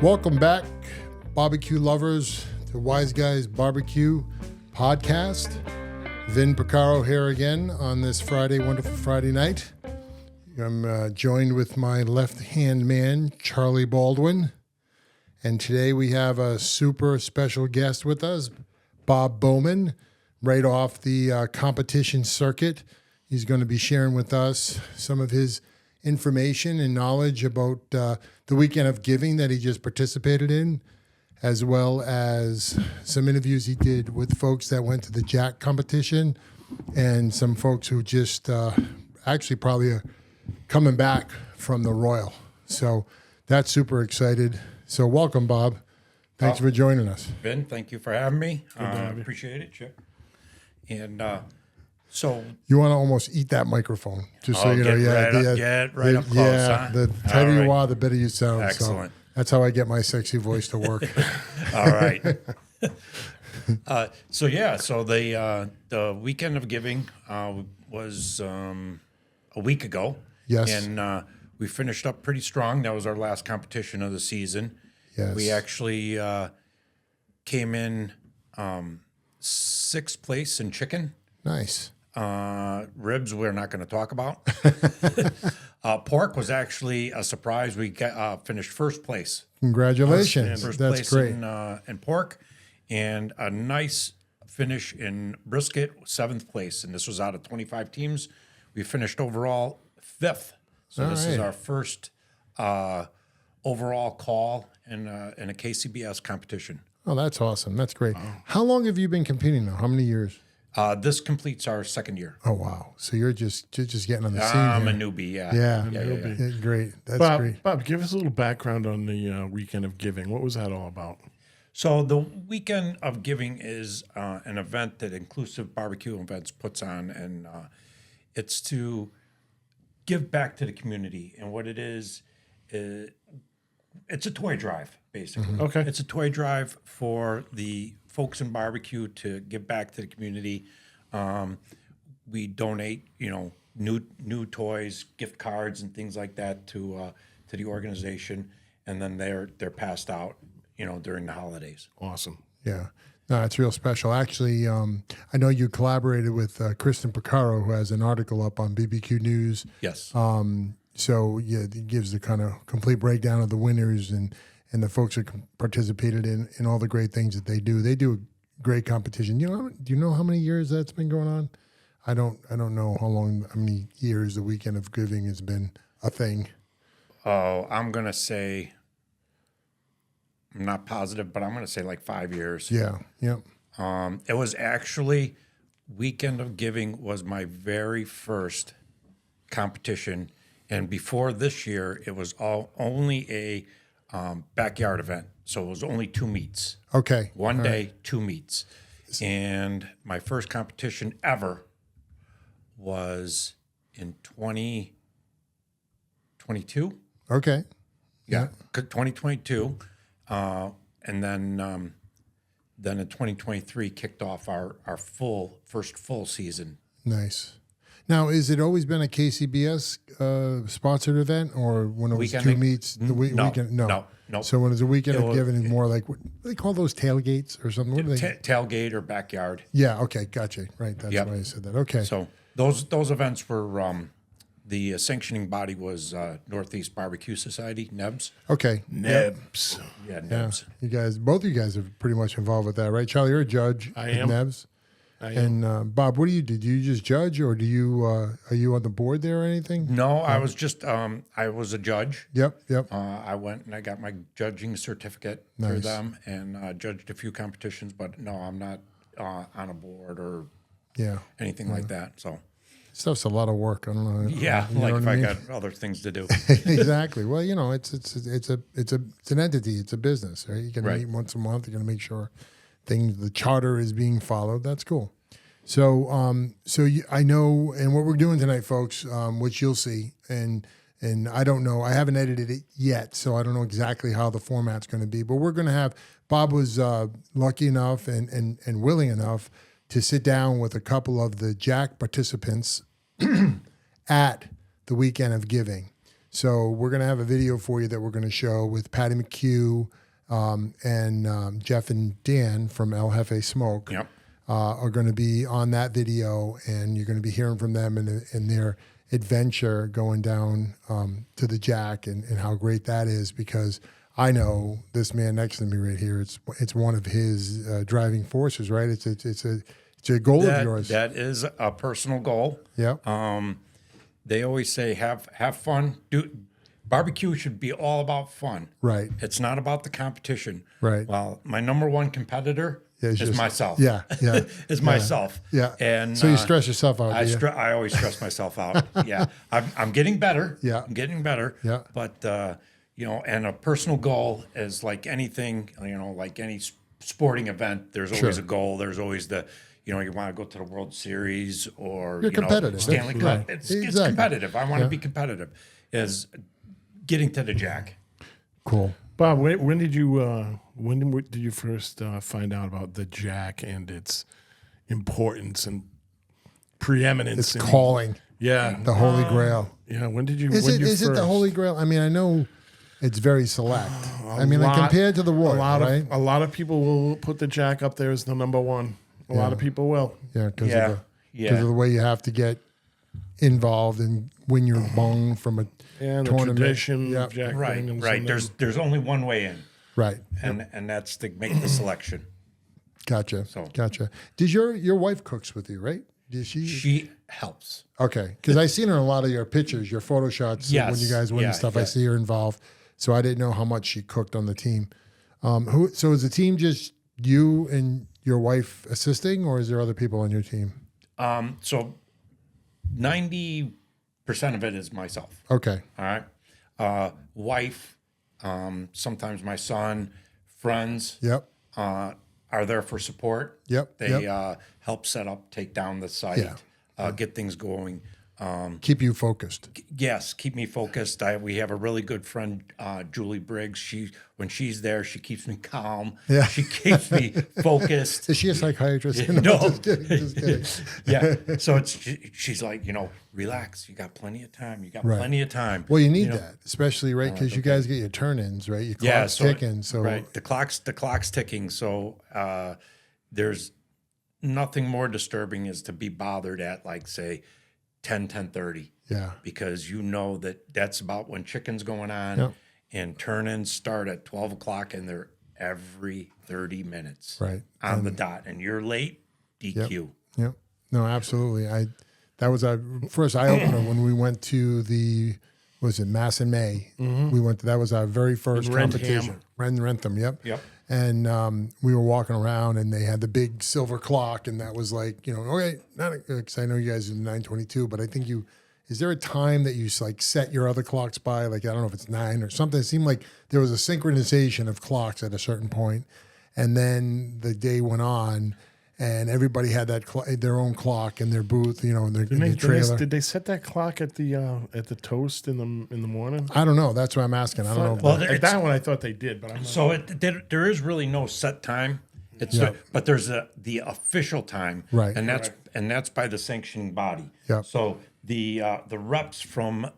Welcome back, barbecue lovers, to Wise Guys Barbecue Podcast. Vin Picaro here again on this Friday, wonderful Friday night. I'm joined with my left-hand man, Charlie Baldwin. And today we have a super special guest with us, Bob Baumann, right off the competition circuit. He's going to be sharing with us some of his information and knowledge about the weekend of giving that he just participated in, as well as some interviews he did with folks that went to the Jack competition and some folks who just actually probably are coming back from the Royal. So that's super excited. So welcome, Bob. Thanks for joining us. Ben, thank you for having me. Appreciate it, Chip. And so you want to almost eat that microphone, just so you know. Get right up close. Yeah, huh? the tighter you are, the better you sound. Excellent. So that's how I get my sexy voice to work. All right. So the weekend of giving was a week ago. Yes. And we finished up pretty strong. That was our last competition of the season. Yes. We actually came in sixth place in chicken. Nice. Ribs we're not going to talk about. Pork was actually a surprise. We finished first place. Congratulations. First That's place great. in pork, and a nice finish in brisket, seventh place. And this was out of 25 teams. We finished overall fifth. So All this right. is our first overall call in a KCBS competition. Oh, that's awesome. That's great. How long have you been competing now? How many years? This completes our second year. Oh, wow. So you're just getting on the scene I'm a here. newbie, yeah. Yeah, great. That's Bob, great. Bob, give us a little background on the weekend of giving. What was that all about? So the weekend of giving is an event that Inclusive Barbecue Events puts on, and it's to give back to the community. And what it is it's a toy drive, basically. Mm-hmm. Okay. It's a toy drive for the folks in barbecue to give back to the community. We donate, new toys, gift cards, and things like that to the organization, and then they're passed out, during the holidays. Awesome. Yeah. No, it's real special. Actually, I know you collaborated with Kristen Picaro, who has an article up on BBQ News. Yes. So, yeah, it gives the kind of complete breakdown of the winners and the folks that participated in all the great things that they do. They do a great competition. Do you know how many years that's been going on? I don't know how many years the weekend of giving has been a thing. Oh, I'm going to say, I'm not positive, but I'm going to say like 5 years. Yeah. Yep. It was actually, Weekend of Giving was my very first competition. And before this year, it was only a backyard event. So it was only 2 meets. Okay. One day, 2 meets. And my first competition ever was in 2022. Okay. Yeah, 2022. And then in 2023 kicked off our first full season. Nice. Now, has it always been a KCBS sponsored event, or when it was Weekend 2 of- meets? The No, weekend? No. no. So when it's a weekend It of was- giving, is more like, what do they call those, tailgates or something? What do they? Tailgate or backyard. Yeah. Okay. Gotcha. Right. That's Yep. why I said that. Okay. So those events were the sanctioning body was Northeast Barbecue Society, NEBS. Okay. Nebs. Yeah, Yeah. NEBS. You guys, both of you guys are pretty much involved with that, right? Charlie, you're a judge. I at am. NEBS. I am. And Bob, what do you do? Do you just judge, or do you are you on the board there or anything? No, I was just I was a judge. Yep. I went and I got my judging certificate through Nice. them and judged a few competitions, but no, I'm not on a board or Yeah. anything like that. So Stuff's a lot of work. I don't know. yeah, You know like what if I I mean? got other things to do. Exactly. Well, it's an entity. It's a business, right? You're gonna Right. meet once a month. You're gonna make sure the charter is being followed. That's cool. So, I know, and what we're doing tonight, folks, which you'll see, and I don't know, I haven't edited it yet, so I don't know exactly how the format's going to be. But we're going to have, Bob was lucky enough and willing enough to sit down with a couple of the Jack participants at the weekend of giving. So we're going to have a video for you that we're going to show with Paddy McQ and Jeff and Dan from Jefe Smoke. Yep. Are going to be on that video, and you're going to be hearing from them in their adventure going down to the Jack and how great that is, because I know this man next to me right here, it's one of his driving forces, right? It's a goal of yours. That is a personal goal. Yeah. They always say have fun. Barbecue should be all about fun. Right. It's not about the competition. Right. Well, my number one competitor is myself. Yeah. Yeah. Is myself. Yeah. And so you stress yourself out. I always stress myself out. Yeah. I'm getting better. Yeah. I'm getting better. Yeah. But and a personal goal is like anything. Like any sporting event. There's always a goal. There's always the. You want to go to the World Series or You're competitive. Stanley Cup. Right. It's Exactly. competitive. I want to be competitive. Is getting to the Jack. Cool. Bob, when did you first find out about the Jack and its importance and preeminence? It's and, calling. Yeah. The Holy Grail. Yeah. When did you? Is when it you is it the first- Holy Grail? I mean, I know it's very select. I mean, like compared to the Royal, right? A lot of people will put the Jack up there as the number one. A lot of people will. Yeah, because Yeah. of the way you have to get involved and win your bong from a And the tournament. tradition Yeah. of Jack Right. Daniels. Right. and There's only one way in, Right. and that's to make the selection. Gotcha. So- Gotcha. Did your wife cooks with you, right? Did she? She helps. Okay, because I seen her in a lot of your pictures, your photo shots when you Yes. guys win and Yeah, stuff. I yeah. see her involved, so I didn't know how much she cooked on the team. So is the team just you and your wife assisting, or is there other people on your team? So 90% of it is myself. Okay. All right. Wife, sometimes my son, friends Yep. are there for support. Yep. They Yep. help set up, take down the site, get things going. Keep you focused. Yes, keep me focused. We have a really good friend, Julie Briggs. When she's there, she keeps me calm. Yeah. She keeps me focused. Is she a psychiatrist? No. Just kidding. Just kidding. Yeah. So she's like, relax. You got plenty of time. You got plenty of time. Well, you need that, especially right because you guys get your turn-ins, right? Your clock's ticking. So right, the clock's ticking. So there's nothing more disturbing is to be bothered at like say 10:30. yeah, Because that's about when chicken's going on, Yep. and turn-ins start at 12 o'clock, and they're every 30 minutes right. on the dot. And you're late, DQ. Yep. No, absolutely. That was our first eye opener when we went to Mass in May. We went to that was our very first competition. Rentham. Yep. Yep. And we were walking around, and they had the big silver clock, and that was like, okay, not because I know you guys are 9:22, but I think is there a time that you like set your other clocks by? Like I don't know if it's 9 or something. It seemed like there was a synchronization of clocks at a certain point, and then the day went on. And everybody had their own clock in their booth, in their trailer. Did they set that clock at the toast in the morning? I don't know. That's what I'm asking. I don't know. Well, Like that one I thought they did, but I'm not. So there is really no set time. But there's the official time, Right. And that's by the sanctioning body. Yep. So the reps from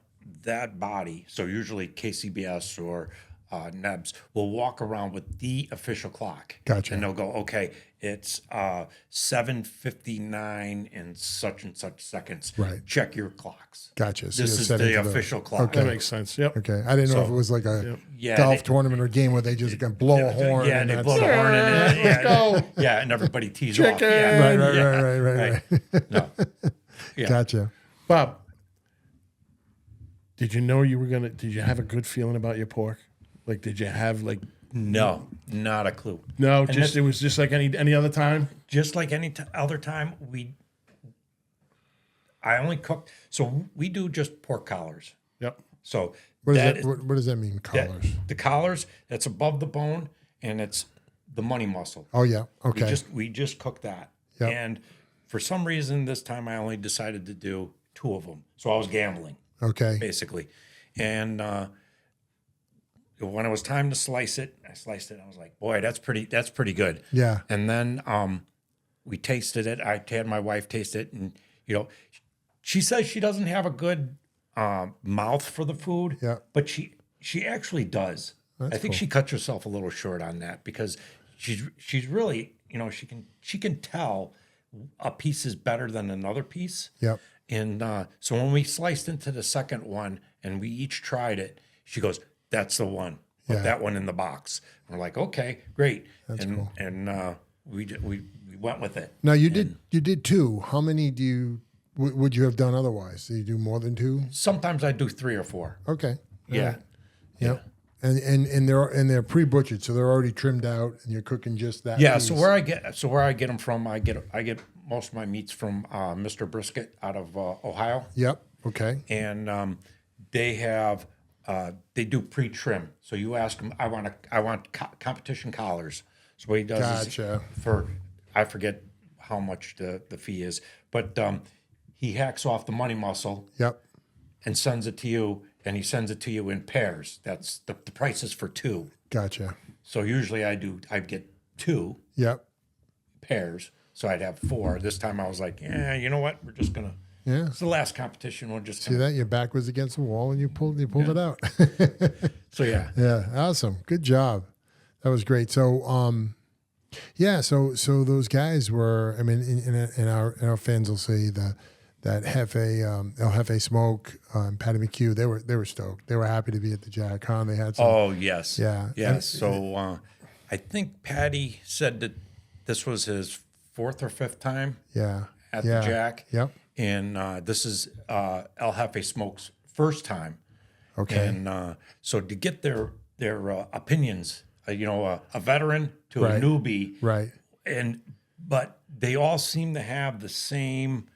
that body, so usually KCBS or NEBS, will walk around with the official clock. Gotcha. And they'll go, okay, it's 7:59 and such seconds. Right. Check your clocks. Gotcha. So This you're is setting the to those. official clock. Okay. That makes sense. Yep. Okay. I didn't know if it was like a golf tournament or game where they just can blow a horn. Yeah, and they that's blow the horn and let's go. Yeah, and everybody tees off. Chicken! Yeah. Right. No. Yeah. Gotcha. Bob, did you know you were gonna? Did you have a good feeling about your pork? Like, did you have like? No, not a clue. No, And just it was just like any other time. Just like any other time, I only cook. So we do just pork collars. Yep. So What that does what does that mean? Collars. the collars, that's above the bone, and it's the money muscle. Oh yeah. Okay. We just cook that. Yep. And for some reason, this time I only decided to do 2 of them. So I was gambling, okay. basically. And when it was time to slice it, I sliced it. I was like, boy, that's pretty good. Yeah. And then we tasted it. I had my wife taste it, and she says she doesn't have a good mouth for the food. Yeah. But she actually does. That's I think cool. she cuts herself a little short on that because she's really, she can tell a piece is better than another piece. Yep. And so when we sliced into the second one and we each tried it, she goes, "That's the one. Put Yeah. that one in the box." We're like, "Okay, great." That's and cool. and we went with it. Now you did 2. How many would you have done otherwise? Do you do more than 2? Sometimes I do 3 or 4. Okay. Yeah. Yep. And they're pre-butchered, so they're already trimmed out, and you're cooking just that. Yeah. piece. So where I get them from, I get most of my meats from Mr. Brisket out of Ohio, Yep. Okay. and they have they do pre-trim. So you ask them, I want competition collars. So what he does Gotcha. is I forget how much the fee is, but he hacks off the money muscle Yep. and sends it to you, and he sends it to you in pairs. That's the price is for 2. Gotcha. So usually I'd get 2 Yep. pairs, so I'd have 4. This time I was like, yeah, you know what? We're just gonna. Yeah. It's the last competition. We're just See that your back was against the wall, and you pulled it out. So yeah. Yeah. Awesome. Good job. That was great. So yeah. So those guys were. I mean, in our fans will say that Jefe Smoke, Paddy McQ, they were stoked. They were happy to be at the Jack. Huh? They had some. Oh yes. Yeah. Yeah. And- So I think Patty said that this was his 4th or 5th time Yeah. at Yeah. the Jack. Yep. And this is El Jefe Smoke's first time. Okay. And so to get their opinions, a veteran to Right. a newbie, Right. but they all seem to have the same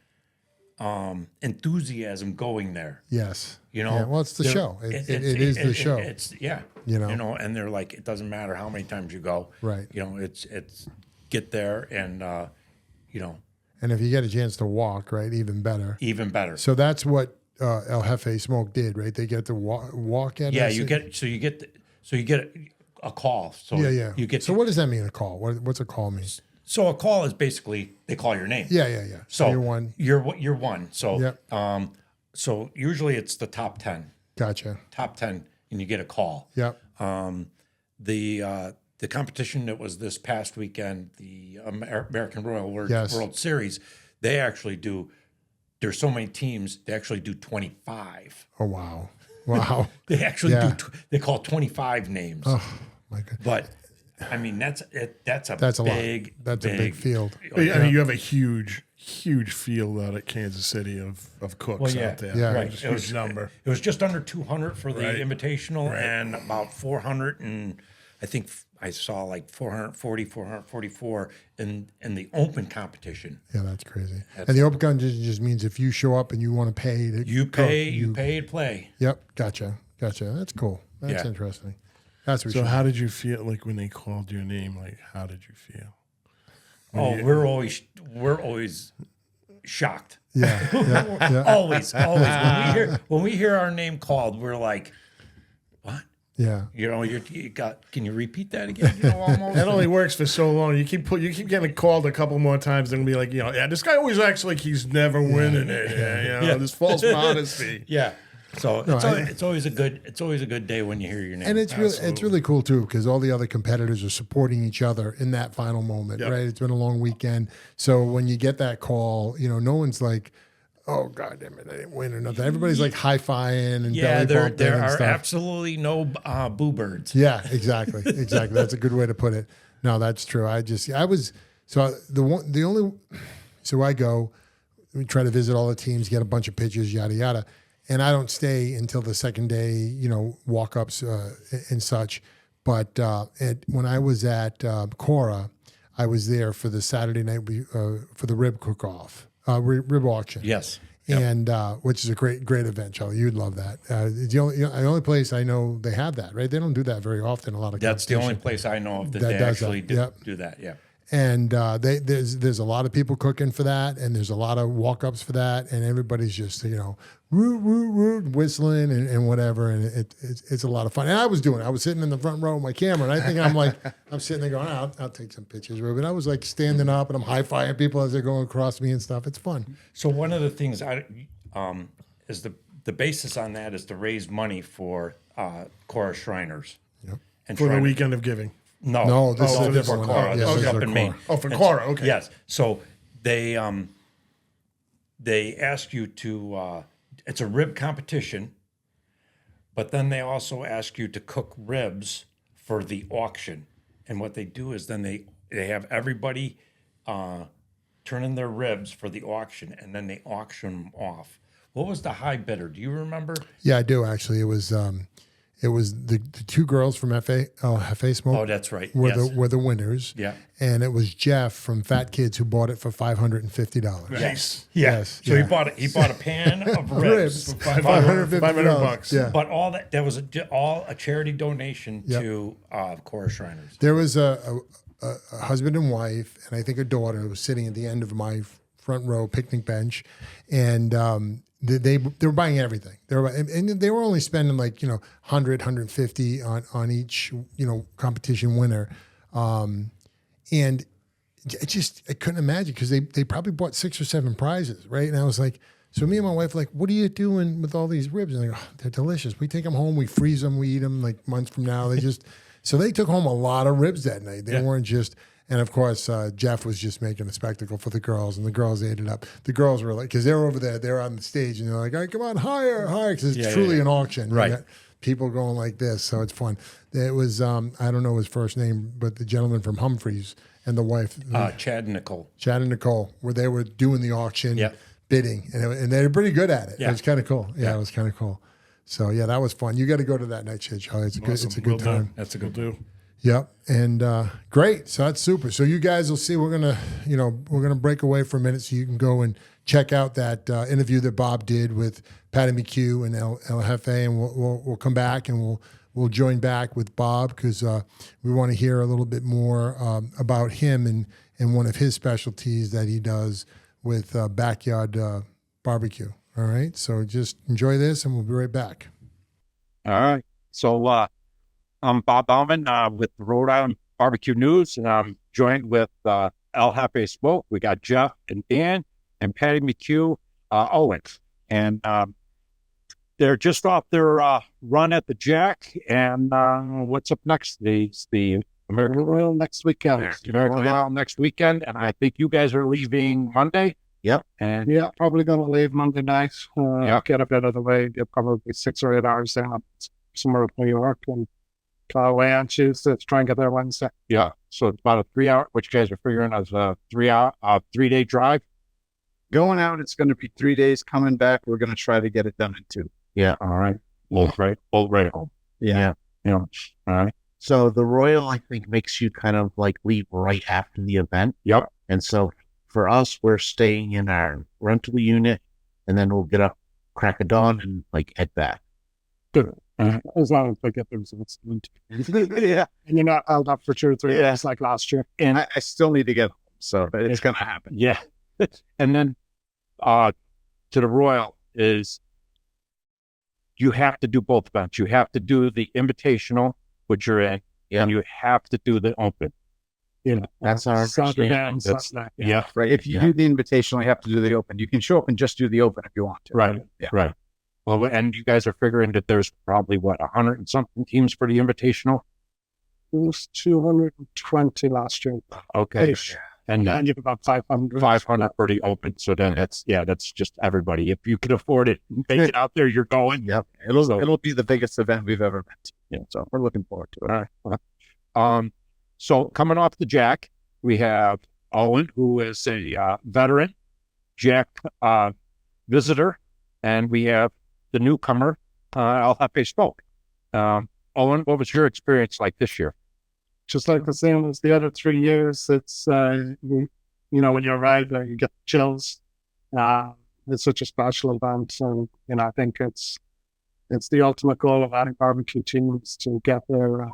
enthusiasm going there. Yes. Yeah, well, it's the they're- show. It is the show. It's and they're like, it doesn't matter how many times you go. Right. It's get there and And if you get a chance to walk, right, even better. even better. So that's what El Jefe Smoke did, right? They get to walk at. Yeah, us? you get a call. So Yeah. you get So what does that mean? A call? What's a call mean? so a call is basically they call your name. Yeah. So you're one. You're one. So Yep. so usually it's the top 10, Gotcha. and you get a call. Yep. The competition that was this past weekend, the American Royal Yes. World Series, they actually do. There's so many teams. They actually do 25. Oh wow. Wow. They actually Yeah. do. They call 25 names. Oh my God. But I mean, that's a That's a big, lot. That's a big field. I mean, you have a huge field out at Kansas City of cooks out there. Yeah. Right. It Huge number. It was just under 200 for the Right. Invitational, Right. and about 400, and I think I saw like 444 in the open competition. Yeah, that's crazy. And the open competition just means if you show up and you want to pay, You pay to play. Yep. Gotcha. That's cool. That's Yeah. interesting. That's what So you. how did you feel like when they called your name? Like, how did you feel? Oh, we're always shocked. Yeah. Always. When we hear our name called, we're like, what? Yeah. Can you repeat that again? Almost. That only works for so long. You keep getting called a couple more times, and be like, yeah, this guy always acts like he's never winning it. Yeah, this false modesty. Yeah. So No, it's always a good day when you hear your name. And it's really cool too because all the other competitors are supporting each other in that final moment, Yep. right? It's been a long weekend, so when you get that call, no one's like, "Oh God damn it, I didn't win" or nothing. Everybody's like high-fiving and belly bumping there and are stuff. absolutely no boo birds. Yeah, exactly. That's a good way to put it. No, that's true. I go, we try to visit all the teams, get a bunch of pictures, yada yada. And I don't stay until the second day, walk-ups and such. But when I was at Cora, I was there for the Saturday night for the rib cook-off, rib auction. Yes. And which is a great event, Charlie. You'd love that. It's the only place I know they have that, right? They don't do that very often. A lot of That's the only competition. place I know of that That they does actually that. do, Yep. do that. Yeah. And there's a lot of people cooking for that, and there's a lot of walk-ups for that, and everybody's just whistling and whatever, and it's a lot of fun. And I was sitting in the front row with my camera, and I think I'm sitting there going, I'll take some pictures, Ruben. I was like standing up and I'm high-fiving people as they're going across me and stuff. It's fun. So one of the things is the the basis on that is to raise money for Cora Shriners. Yep. And For the Shriners- weekend of giving. No, this is a different for one. Cora. Yeah, This this is is up a in Maine. Cora. Oh, for And- Cora, okay. Yes. So they ask you to. It's a rib competition, but then they also ask you to cook ribs for the auction. And what they do is then they have everybody turn in their ribs for the auction, and then they auction them off. What was the high bidder? Do you remember? Yeah, I do actually. It was the two girls from Jefe Smoke. Oh, that's right. Were Yes. the winners. Yeah. And it was Jeff from Fat Kids who bought it for $550. Yes. Yes. So yeah. he bought a pan of ribs. Ribs. $500. Yeah. But all that was all a charity donation Yep. to Cora Shriners. There was a husband and wife, and I think a daughter who was sitting at the end of my front row picnic bench, and they were buying everything. They were only spending like 100, 150 on each competition winner, and I couldn't imagine because they probably bought 6 or 7 prizes, right? And I was like, so me and my wife like, what are you doing with all these ribs? And they go, oh, they're delicious. We take them home, we freeze them, we eat them like months from now. So they took home a lot of ribs that night. They weren't just. And of course, Jeff was just making a spectacle for the girls, and the girls ate it up. The girls were like, because they were over there, they were on the stage, and they're like, all right, come on, higher, because it's truly an auction. Right. You got people going like this, so it's fun. It was, I don't know his first name, but the gentleman from Humphreys and the wife, Chad and Nicole. Chad and Nicole, where they were doing the auction, Yeah. bidding, and they were pretty good at it. Yeah. It was kind of cool. Yeah, it was kind of cool. So yeah, that was fun. You got to go to that night shit, Charlie. It's a good time. That's a good Do. Yep, and great. So that's super. So you guys will see. We're gonna break away for a minute so you can go and check out that interview that Bob did with Paddy McQ and El Jefe, and we'll come back and we'll join back with Bob because we want to hear a little bit more about him and one of his specialties that he does with backyard barbecue. All right. So just enjoy this, and we'll be right back. All right. So I'm Bob Baumann with the Rhode Island Barbecue News, and I'm joined with El Jefe Smoke. We got Jeff and Dan and Paddy McQ Owens. And they're just off their run at the Jack. And what's up next? The American Royal next weekend. American Royal next weekend. And I think you guys are leaving Monday. Yep. And Yeah, probably going to leave Monday night. Get a bit of the way. Get probably 6 or 8 hours down somewhere in New York and fly away on Tuesday to try and get there Wednesday. yeah, so it's about a 3 hour, which you guys are figuring as a 3-day drive. Going out, it's going to be 3 days. Coming back, we're going to try to get it done in 2. Yeah. All right. Both right home. Yeah. All right. So the Royal, I think, makes you kind of like leave right after the event. Yep. And so for us, we're staying in our rental unit, and then we'll get up, crack of dawn, and like head back. Good. As long as we get the results. Yeah. And you're not held up for 2 or 3 days like last year. And I still need to get home, so it's going to happen. Yeah. And then to the Royal is you have to do both events. You have to do the Invitational, which you're in, and you have to do the Open. You know, That's our Saturday understanding. and Sunday. Yeah. Right. If you do the invitational, you have to do the open. You can show up and just do the open if you want to. Right. Yeah. Right. Well, and you guys are figuring that there's probably 100 and something teams for the Invitational. It was 220 last year. Okay. Ish. And And you have about 500. 500 for the Open. So then that's just everybody. If you can afford it, make it out there, you're going. Yep. It'll be the biggest event we've ever been to. Yeah. So we're looking forward to it. All right. So coming off the Jack, we have Owen, who is a veteran, Jack visitor, and we have the newcomer, El Jefe Smoke. Owen, what was your experience like this year? Just like the same as the other 3 years. It's, when you arrive there, you get chills. It's such a special event. And, I think it's the ultimate goal of any barbecue teams to get there.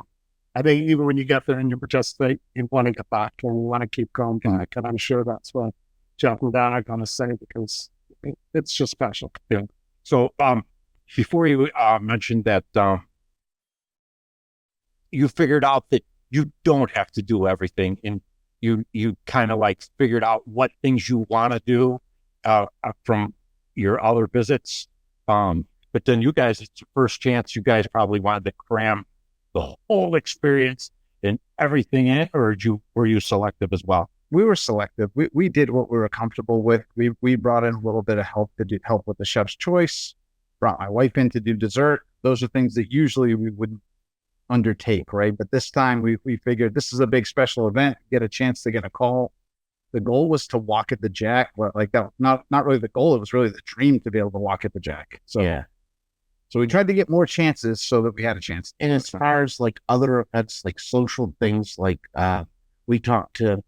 I think even when you get there and you participate, you want to get back and you want to keep going back. And I'm sure that's what Jeff and Dan are going to say because it's just special. Yeah. So before you mentioned that you figured out that you don't have to do everything, and you kind of like figured out what things you want to do from your other visits. But then you guys, it's your first chance. You guys probably wanted to cram the whole experience and everything in it, or were you selective as well? We were selective. We did what we were comfortable with. We brought in a little bit of help to help with the chef's choice. Brought my wife in to do dessert. Those are things that usually we wouldn't undertake, right? But this time we figured this is a big special event. Get a chance to get a call. The goal was to walk at the Jack. Well, like that, not really the goal. It was really the dream to be able to walk at the Jack. So Yeah. So we tried to get more chances so that we had a chance. And as far as like other events, like social things, like we talked to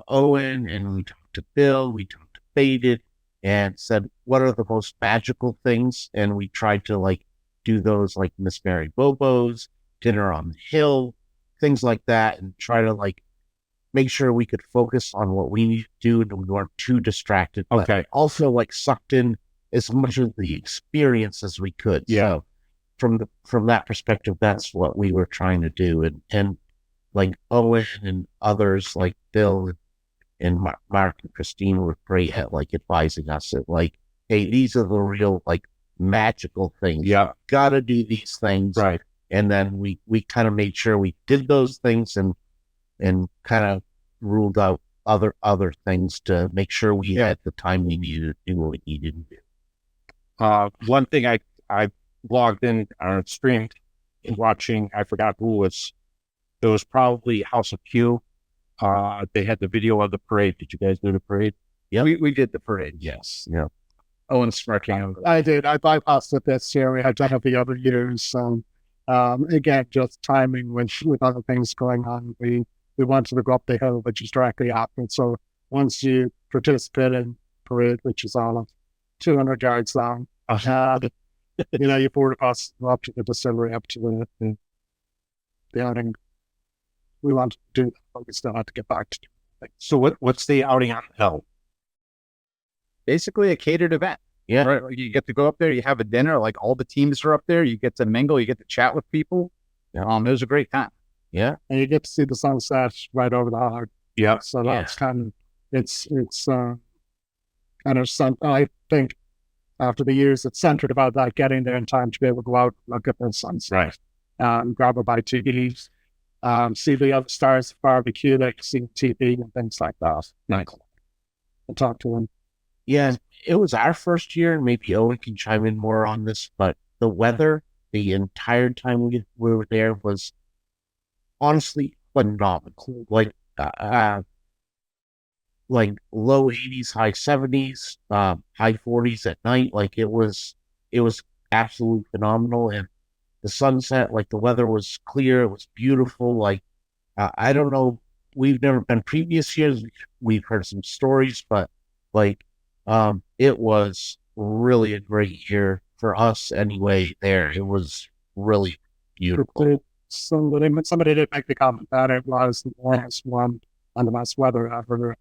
Owen and we talked to Bill, we talked to Faded, and said, what are the most magical things? And we tried to like do those like Miss Mary Bobo's, Dinner on the Hill, things like that, and try to like make sure we could focus on what we need to do and we weren't too distracted. But Okay. also like sucked in as much of the experience as we could. Yeah. So from that perspective, that's what we were trying to do. And like Owen and others like Bill and Mark and Christine were great at like advising us at like, hey, these are the real like magical things. Yeah. Gotta do these things. Right. And then we kind of made sure we did those things and kind of ruled out other things to make sure we had the time we needed to do what we needed to do. One thing I logged in or streamed and watching, I forgot who was, it was probably House of Q. They had the video of the parade. Did you guys do the parade? Yeah, we did the parade. Yes. Yeah. Owen smirking. I did. I bypassed it this year. We had done it the other years. Again, just timing with other things going on. We wanted to go up the hill, which is directly after. So once you participate in parade, which is all of 200 yards long, you board a bus up to the distillery, up to the outing. We wanted to do that, but we still had to get back to it. So what's the outing on the hill? Basically a catered event. Yeah. Right. Like you get to go up there, you have a dinner, like all the teams are up there, you get to mingle, you get to chat with people. It was a great time. Yeah. And you get to see the sunset right over the heart. Yeah. So that's kind of, I think after the years, it's centered about that, getting there in time to be able to go out and look at the sunset. Right. Grab a bite to eat, see the other stars barbecue, like see TV and things like that. Nice. And talk to them. Yeah, it was our first year, and maybe Owen can chime in more on this, but the weather the entire time we were there was honestly phenomenal. Like low 80s, high 70s, high 40s at night. Like it was absolutely phenomenal. And the sunset, like the weather was clear, it was beautiful. Like I don't know, we've never been previous years. We've heard some stories, but like it was really a great year for us anyway. There, it was really beautiful. Somebody did make the comment that it was the warmest one and the best weather ever.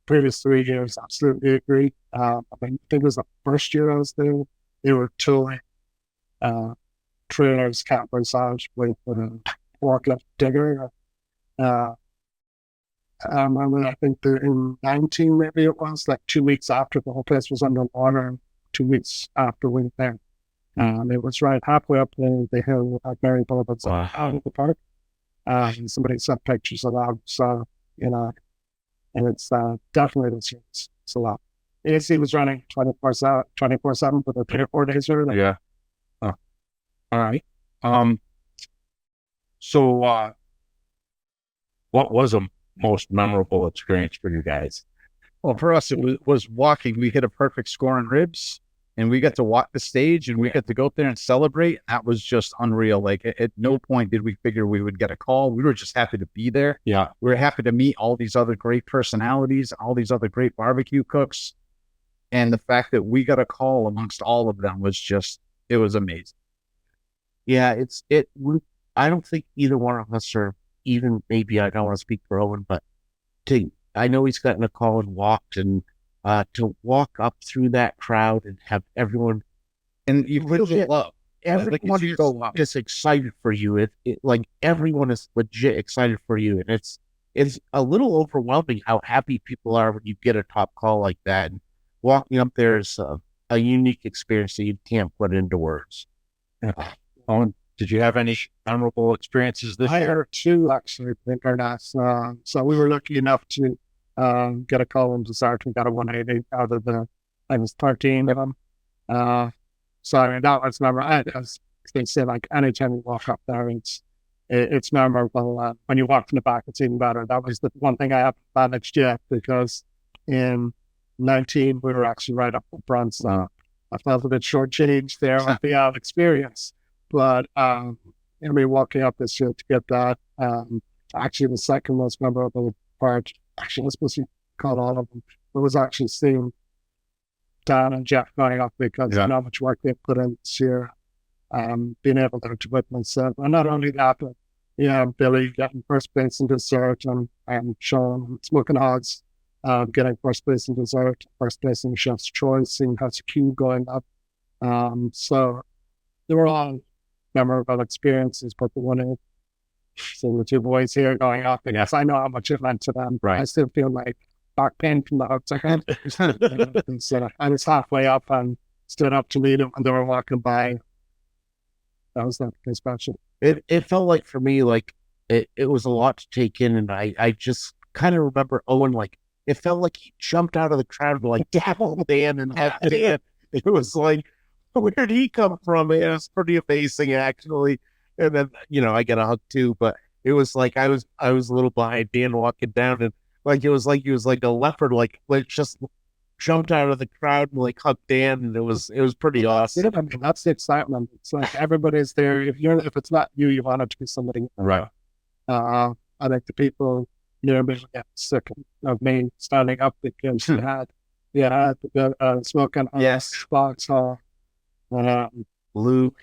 Previous 3 years, absolutely agree. I think it was the first year I was there. They were towing trailers, campers out with a forklift digger. I think in 19, maybe it was like 2 weeks after the whole place was underwater, 2 weeks after we were there. It was right halfway up the hill at Mary Bobo's out of the park. And somebody sent pictures of that. So, and it's definitely this year. It's a lot. AC was running 24/7 for the 3 or 4 days early. Yeah. All right. So what was a most memorable experience for you guys? Well, for us, it was walking. We hit a perfect score on ribs, and we got to walk the stage, and we got to go up there and celebrate. That was just unreal. Like at no point did we figure we would get a call. We were just happy to be there. Yeah. We were happy to meet all these other great personalities, all these other great barbecue cooks. And the fact that we got a call amongst all of them was just, it was amazing. Yeah, I don't think either one of us are even, maybe I don't want to speak for Owen, but I know he's gotten a call and walked, and to walk up through that crowd and have everyone, And you feel the love. everyone it's is so loud. just excited for you. It like everyone is legit excited for you, and it's a little overwhelming how happy people are when you get a top call like that. And walking up there is a unique experience that you can't put into words. Owen, did you have any memorable experiences this I year? heard two actually, believe it or not. So we were lucky enough to get a call in dessert. We got a 180 out of I was 13 of them. So I mean, that was memorable. As they say, like anytime you walk up there, it's memorable. When you walk from the back, it's even better. That was the one thing I haven't managed yet, because in 19 we were actually right up the front. So I felt a bit shortchanged there with the experience. But me walking up this year to get that, actually the second most memorable part, actually I was supposed to call all of them, it was actually seeing Dan and Jeff going up, because how much work they've put in this year, being able to witness it. And not only that, but Billy getting first place in dessert, and Sean Smoking Hogs getting first place in dessert, first place in Chef's Choice, seeing McQ going up. So they were all memorable experiences, but the one is seeing the two boys here going up, and yes, I know how much it meant to them. Right. I still feel like back pain from the outside. So I was halfway up and stood up to meet them, and they were walking by. That was nothing special. It felt like, for me, like it was a lot to take in, and I just kind of remember Owen, like it felt like he jumped out of the crowd like Devil Dan and Dan. It was like, where did he come from? It was pretty amazing, actually. And then I got a hug too, but it was like I was a little behind Dan walking down, and like it was like he was like a leopard, like just jumped out of the crowd and like hugged Dan, and it was pretty awesome. I mean, that's the excitement. It's like everybody's there. If it's not you, you want it to be somebody. Right. I think the people near me get sick of me standing up, because you had the Smoking Yes. Box Hall, Luke.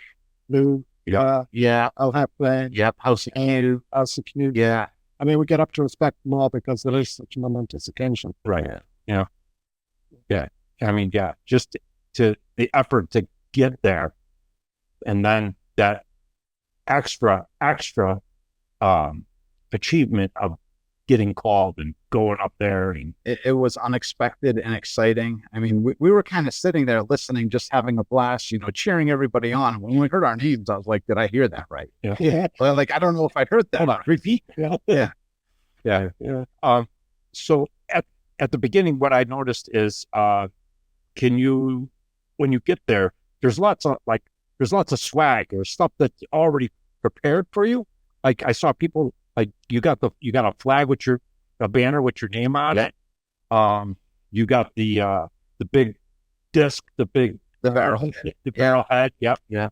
I'll have playing. Yep. House of Q. House of Q. Yeah. I mean, we get up to respect them all, because it is such a momentous occasion. Right. Yeah. I mean, just to the effort to get there, and then that extra achievement of getting called and going up there. And It was unexpected and exciting. I mean, we were kind of sitting there listening, just having a blast, cheering everybody on. When we heard our names, I was like, did I hear that right? Yeah. Well, like, I don't know if I heard that. Hold on, repeat. Yeah. So at the beginning, what I noticed is, when you get there, there's lots of swag or stuff that's already prepared for you. Like I saw people, like you got a flag with a banner with your name on it. You got the big disc, the barrel head. Yep. Yeah.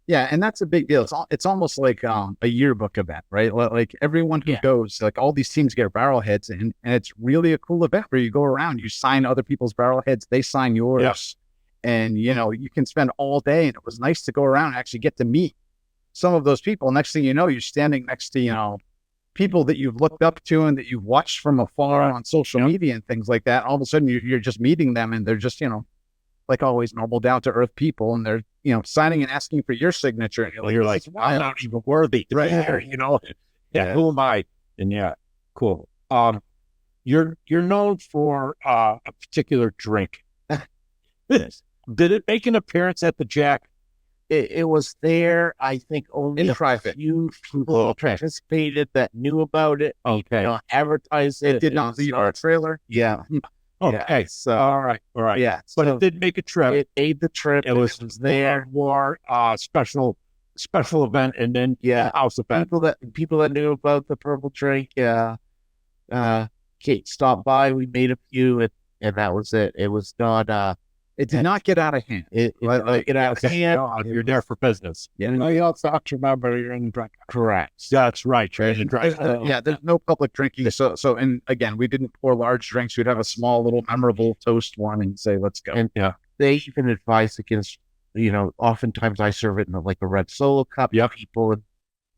Yeah, and that's a big deal. It's almost like a yearbook event, right? Like everyone who goes, like all these teams get barrel heads, and it's really a cool event where you go around, you sign other people's barrel heads, they sign yours. Yes. And you can spend all day, and it was nice to go around and actually get to meet some of those people. Next thing you know, you're standing next to people that you've looked up to and that you've watched from afar on social media and things like that. All of a sudden you're just meeting them, and they're just like always normal, down to earth people, and they're signing and asking for your signature, and you're like, wow, I'm not even worthy to be here, Yeah, who am I? And cool. You're known for a particular drink. Did it make an appearance at the Jack? It was there. I think only In a private. few people participated that knew about it. Okay. Advertised it. It did not leave our trailer. Yeah. Okay. So All right. yeah. But So it did make a trip. it made the trip. It was there. more special event, and then house event. People that knew about the purple drink. Kate stopped by. We made a few, and that was it. It was not. It did not get out of hand. It did not get out of hand. No, you're there for business. You also have to remember you're in the drink. Correct. That's right. Yeah, there's no public drinking. So, and again, we didn't pour large drinks. We'd have a small little memorable toast one and say, let's go. And they even advise against, oftentimes I serve it in like a red Solo cup to people, and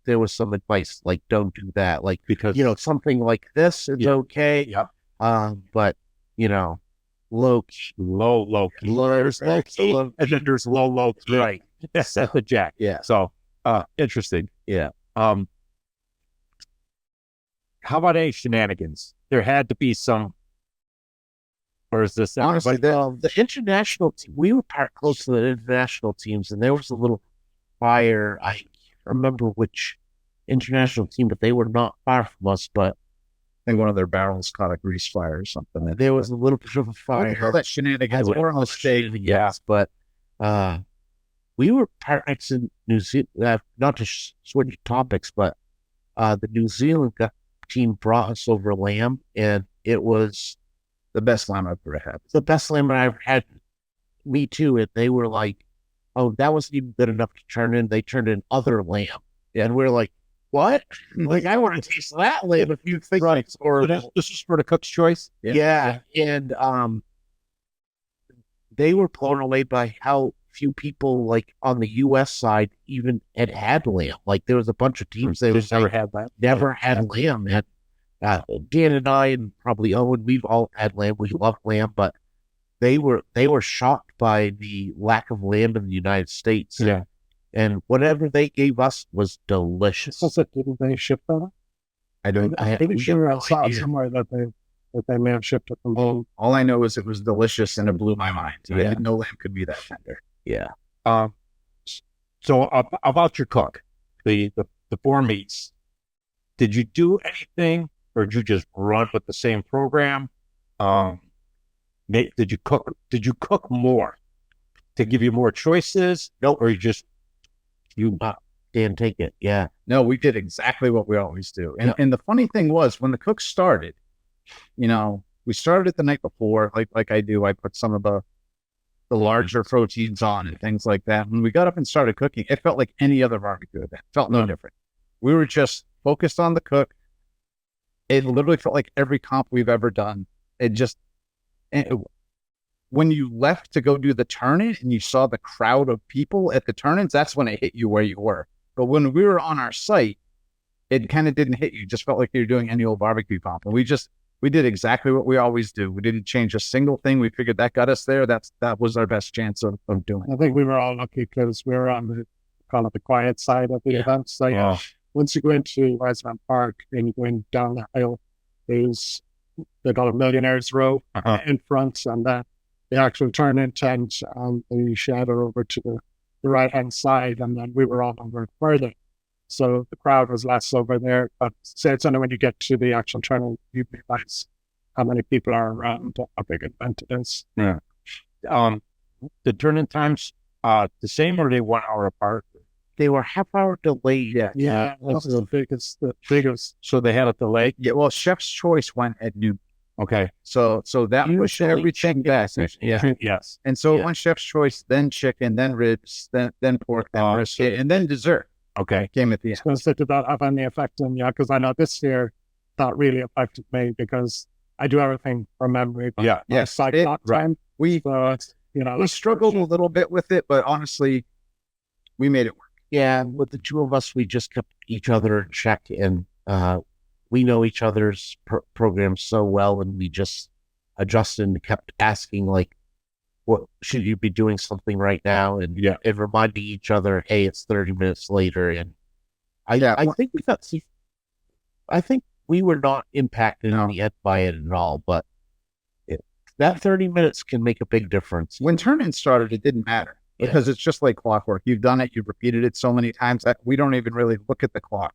there was some advice like, don't do that. Like, Because something like this is okay. Yep. But, low key. Low key. There's low key. And then there's low key. Right. That's the Jack. Yeah. So interesting. Yeah. How about any shenanigans? There had to be some or is this Honestly, The international team, we were part close to the international teams, and there was a little fire. I can't remember which international team, but they were not far from us. But I think one of their barrels caught a grease fire or something. there was a little bit of a fire. That shenanigans. I would We're on the stage. yes, but we were partners in New Zealand. Not to switch topics, but the New Zealand team brought us over lamb, and it was The best lamb I've ever had. the best lamb I've ever had. Me too. And they were like, "Oh, that wasn't even good enough to turn in. They turned in other lamb," and we're like, "What? Like, I want to taste that lamb." If you think right? or So this is for the cook's choice. yeah. And they were blown away by how few people, like on the U.S. side, even had lamb. Like, there was a bunch of teams that Just never had that. never had lamb. And Dan and I, and probably Owen, we've all had lamb. We love lamb, but they were shocked by the lack of lamb in the United States. Yeah. And whatever they gave us was delicious. Didn't they ship that? I don't. I- Pretty we sure have I no saw idea. somewhere that they may have shipped it from home. All I know is it was delicious and it blew my mind. I Yeah. didn't know lamb could be that tender. Yeah. So about your cook, the 4 meats, did you do anything, or did you just run with the same program? Did you cook more to give you more choices? No, or you Dan, take it. Yeah. No, we did exactly what we always do. And the funny thing was, when the cook started, we started it the night before, like I do. I put some of the larger proteins on and things like that. When we got up and started cooking, it felt like any other barbecue event. It felt no different. We were just focused on the cook. It literally felt like every comp we've ever done. When you left to go do the turn-in and you saw the crowd of people at the turn-ins, that's when it hit you where you were. But when we were on our site, it kind of didn't hit you. It just felt like you were doing any old barbecue comp. And we did exactly what we always do. We didn't change a single thing. We figured that got us there. That was our best chance of doing it. I think we were all lucky because we were on the quiet side of the event. So yeah, once you go into Westmount Park and you go in down the aisle, they got a Millionaires Row in front, and the actual turn-in tent and the shadow over to the right-hand side, and then we were all over further. So the crowd was less over there, but say it's only when you get to the actual turn-in, you realize how many people are around, how big an event it is. Yeah. The turn-in times the same, or are they 1 hour apart? They were half-hour delayed. Yeah, that's the biggest. So they had a delay. Yeah, well, Chef's Choice went at noon. Okay. So that pushed Usually everything back. Yeah. Yes. And so Yeah. it went Chef's Choice, then chicken, then ribs, then pork, then brisket, and then dessert Okay. came at the end. Going to say, did that have any effect on you? Because I know this year that really affected me because I do everything from memory. But Yeah. Yes, side it- clock right. time. We So it's, we struggled a little bit with it, but honestly, we made it work. Yeah, with the two of us, we just kept each other in check, and we know each other's programs so well, and we just adjusted and kept asking, like, what should you be doing something right now? And and reminding each other, hey, it's 30 minutes later. And I think we got I think we were not impacted in the end by it at all, but that 30 minutes can make a big difference. When turn-in started, it didn't matter because it's just like clockwork. You've done it, you've repeated it so many times that we don't even really look at the clock.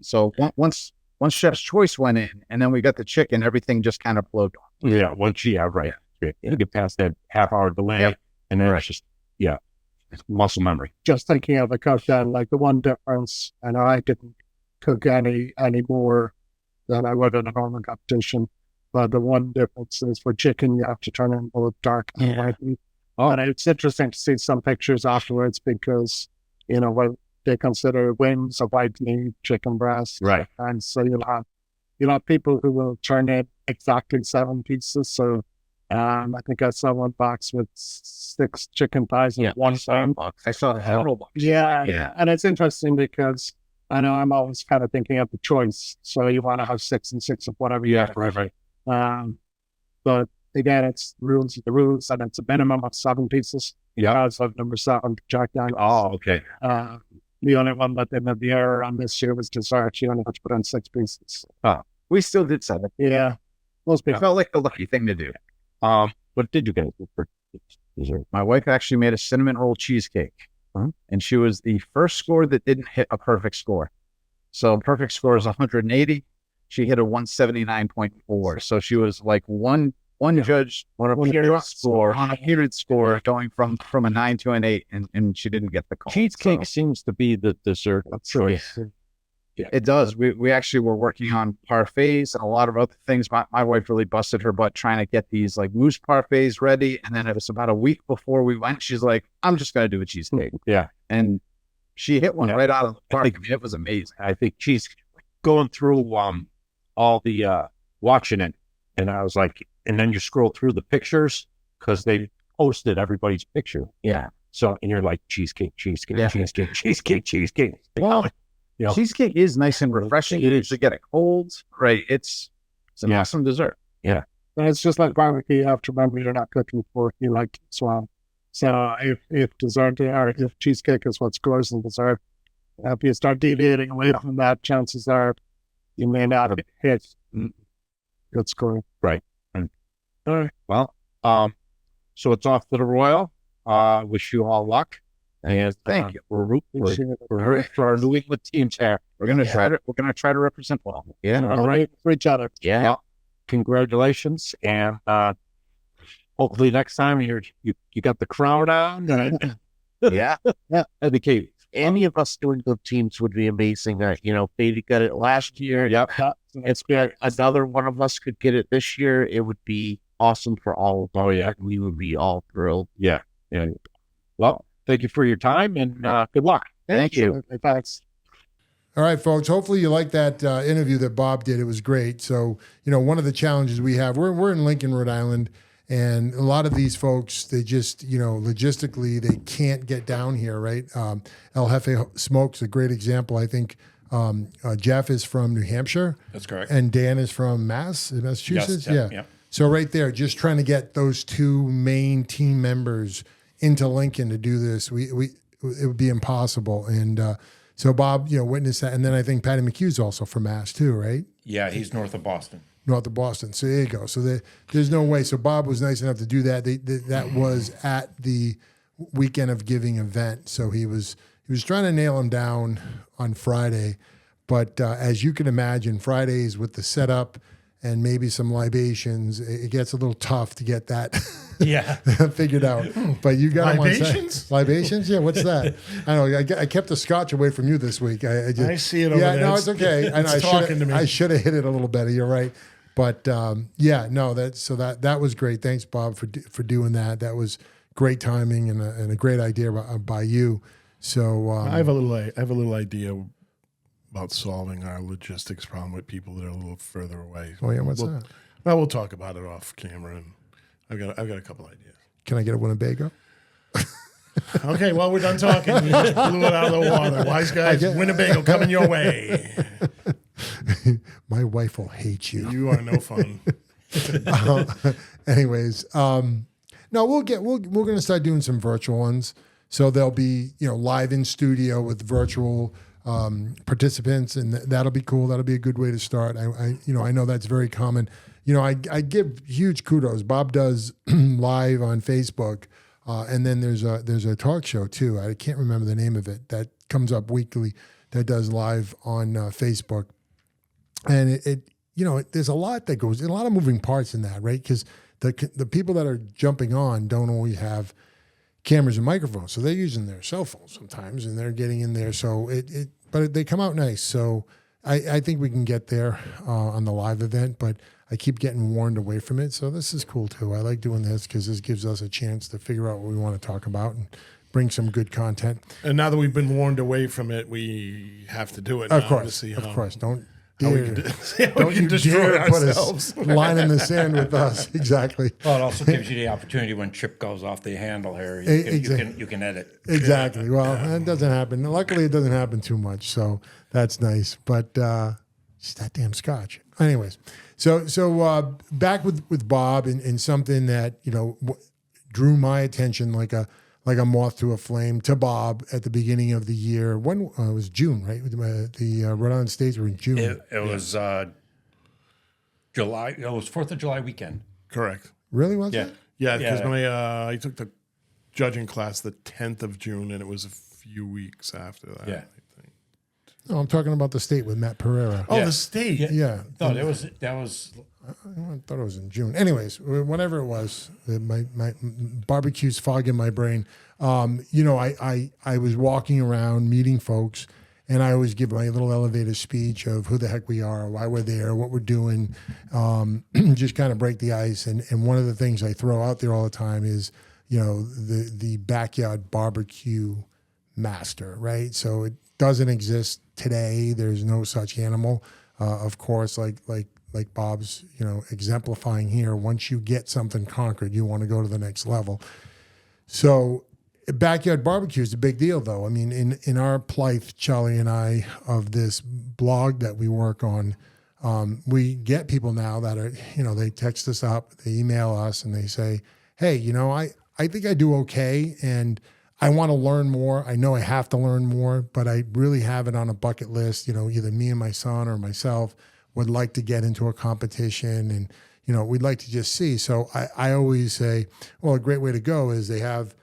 So once Chef's Choice went in, and then we got the chicken, everything just kind of flowed on. Yeah. Right. You get past that half-hour delay, and then it's just it's muscle memory. just thinking of the countdown, like the one difference, and I didn't cook any more than I would in a normal competition. But the one difference is for chicken, you have to turn in both dark and white meat. And it's interesting to see some pictures afterwards because, what they consider wings of white meat, chicken breast. Right. And so you'll have people who will turn in exactly 7 pieces. So I think I saw one box with 6 chicken thighs and 1 side. I saw the hell box. Yeah. And it's interesting because I know I'm always kind of thinking of the choice. So you want to have 6 and 6 of whatever you have. Right. But again, it's rules are the rules, and it's a minimum of 7 pieces. Yeah. As of number 7, Jack Daniels. Oh, okay. The only one that they made the error on this year was dessert. You only had to put in 6 pieces. We still did 7. Yeah. Most It people. felt like the lucky thing to do. What did you guys do for dessert? My wife actually made a cinnamon roll cheesecake, and she was the first score that didn't hit a perfect score. So perfect score is 180. She hit a 179.4. So she was like one judge on appearance score going from a 9 to an 8, and she didn't get the call. Cheesecake So seems to be the dessert of choice. it does. We actually were working on parfaits and a lot of other things. My wife really busted her butt trying to get these like mousse parfaits ready. And then it was about a week before we went. She's like, I'm just going to do a cheesecake. Yeah. And she hit one Yeah. right out of the park. think- I mean, it was amazing. I think she's going through all the watching it, and I was like, and then you scroll through the pictures because they posted everybody's picture. Yeah. So and you're like cheesecake, cheesecake, Yeah. cheesecake, cheesecake, cheesecake. Well, You know, cheesecake is nice and refreshing. You usually get it cold, right? It's an Yeah. awesome dessert. And it's just like barbecue. You have to remember you're not cooking for you like it as well. So if dessert or if cheesecake is what scores in dessert, if you start deviating away from that, chances are you may not hit good score. Right. All right. well, so it's off to the Royal. Wish you all luck. And Thank you. We're rooting Appreciate it. for our New England teams here. We're gonna try to represent well. Yeah. All right. For each other. Yeah. Well, congratulations, and hopefully next time you got the crowd on. Yeah. That'd be key. Any of us New England teams would be amazing. Beatty got it last year. Yep. It's been another one of us could get it this year. It would be awesome for all of us. Oh yeah. We would be all thrilled. Yeah. Well, thank you for your time, and good luck. Thank you. Thanks. All right, folks. Hopefully you liked that interview that Bob did. It was great. So, one of the challenges we have, we're in Lincoln, Rhode Island, and a lot of these folks, they just, logistically, they can't get down here, right? El Jefe Smoke's a great example. I think Jeff is from New Hampshire. That's correct. And Dan is from Massachusetts. Yes, Yeah. So right there, just trying to get those two main team members into Lincoln to do this, it would be impossible. And so Bob, witnessed that. And then I think Paddy McQ's also from Mass too, right? Yeah, he's north of Boston. North of Boston. So there you go. So there's no way. So Bob was nice enough to do that. That was at the Weekend of Giving event. So he was trying to nail him down on Friday. But as you can imagine, Fridays with the setup and maybe some libations, it gets a little tough to get that Yeah. figured out. But you got Libations? Libations? Yeah, what's that? I know. I kept the scotch away from you this week. I see it over yeah, there. no, it's okay. I know. It's talking to me. I should have hit it a little better. You're right. But that was great. Thanks, Bob, for doing that. That was great timing and a great idea by you. So I have a little idea about solving our logistics problem with people that are a little further away. Oh yeah, what's that? Well, we'll talk about it off camera, and I've got a couple ideas. Can I get a Winnebago? Okay, well, we're done talking. You just blew it out of the water. Wise guys, Winnebago coming your way. My wife will hate you. You are no fun. Anyways, no, we're going to start doing some virtual ones. So there'll be, live in studio with virtual participants, and that'll be cool. That'll be a good way to start. I know that's very common. I give huge kudos. Bob does live on Facebook, and then there's a talk show too. I can't remember the name of it that comes up weekly that does live on Facebook, and there's a lot that goes, a lot of moving parts in that, right? Because the people that are jumping on don't always have cameras and microphones, so they're using their cell phones sometimes, and they're getting in there. So but they come out nice. So I think we can get there on the live event, but I keep getting warned away from it. So this is cool too. I like doing this because this gives us a chance to figure out what we want to talk about and bring some good content. And now that we've been warned away from it, we have to do it. Of now course, to see of how, course. Don't how we dare, can, see how don't we can you destroy dare put ourselves. a line in the sand with us. Exactly. Well, it also gives you the opportunity when chip goes off the handle here. You can edit. Exactly. Well, that doesn't happen. Luckily, it doesn't happen too much, so that's nice. But it's that damn scotch. Anyways, so back with Bob and something that drew my attention like a moth to a flame to Bob at the beginning of the year. When it was June, right? The Rhode Island States were in June. It was July. It was 4th of July weekend. Correct. Really, was Yeah. it? Yeah, because Yeah. when I took the judging class the 10th of June, and it was a few weeks after that. Yeah. I think. No, I'm talking about the state with Matt Pereira. Oh, Yeah. the state. Yeah. No, that was I thought it was in June. Anyways, whatever it was, my barbecue's fogging my brain. You know, I was walking around meeting folks, and I always give my little elevator speech of who the heck we are, why we're there, what we're doing, just kind of break the ice. And one of the things I throw out there all the time is, you know, the backyard barbecue master, right? So it doesn't exist today. There's no such animal. Of course, like Bob's, you know, exemplifying here. Once you get something conquered, you want to go to the next level. So backyard barbecue is a big deal, though. I mean, in our plight, Charlie and I, of this blog that we work on, we get people now that are, you know, they text us up, they email us, and they say, hey, you know, I think I do okay, and I want to learn more. I know I have to learn more, but I really have it on a bucket list. You know, either me and my son or myself would like to get into a competition, and, you know, we'd like to just see. So I always say, well, a great way to go is they have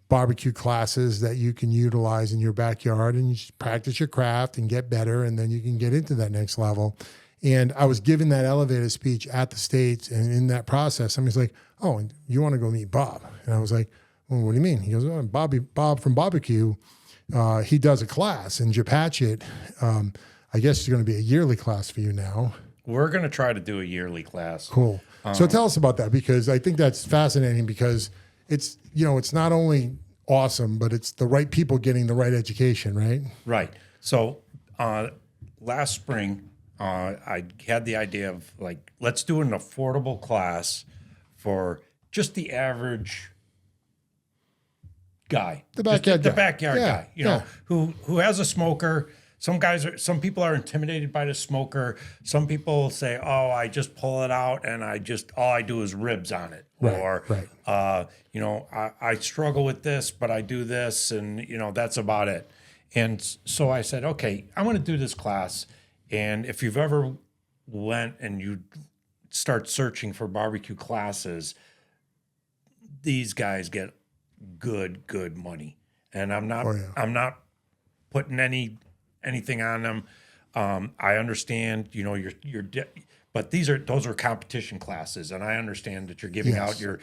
barbecue classes that you can utilize in your backyard, and you just practice your craft and get better, and then you can get into that next level. And I was giving that elevator speech at the States, and in that process, somebody's like, oh, and you want to go meet Bob? And I was like, well, what do you mean? He goes, oh, Bob from BBQ, he does a class in Japatchit. I guess it's going to be a yearly class for you now. we're going to try to do a yearly class. Cool. So tell us about that, because I think that's fascinating, because it's, you know, it's not only awesome, but it's the right people getting the right education, right? Right. So last spring, I had the idea of, like, let's do an affordable class for just the average guy, The backyard the guy. backyard Yeah, guy, you know, who has a smoker. Some people are intimidated by the smoker. Some people say, "Oh, I just pull it out and all I do is ribs on it," or, you know, I struggle with this, but I do this, and, you know, that's about it. And so I said, okay, I'm going to do this class, and if you've ever went and you start searching for barbecue classes, these guys get good money, and I'm not putting anything on them. I understand, you know, but those are competition classes, and I understand that you're giving out your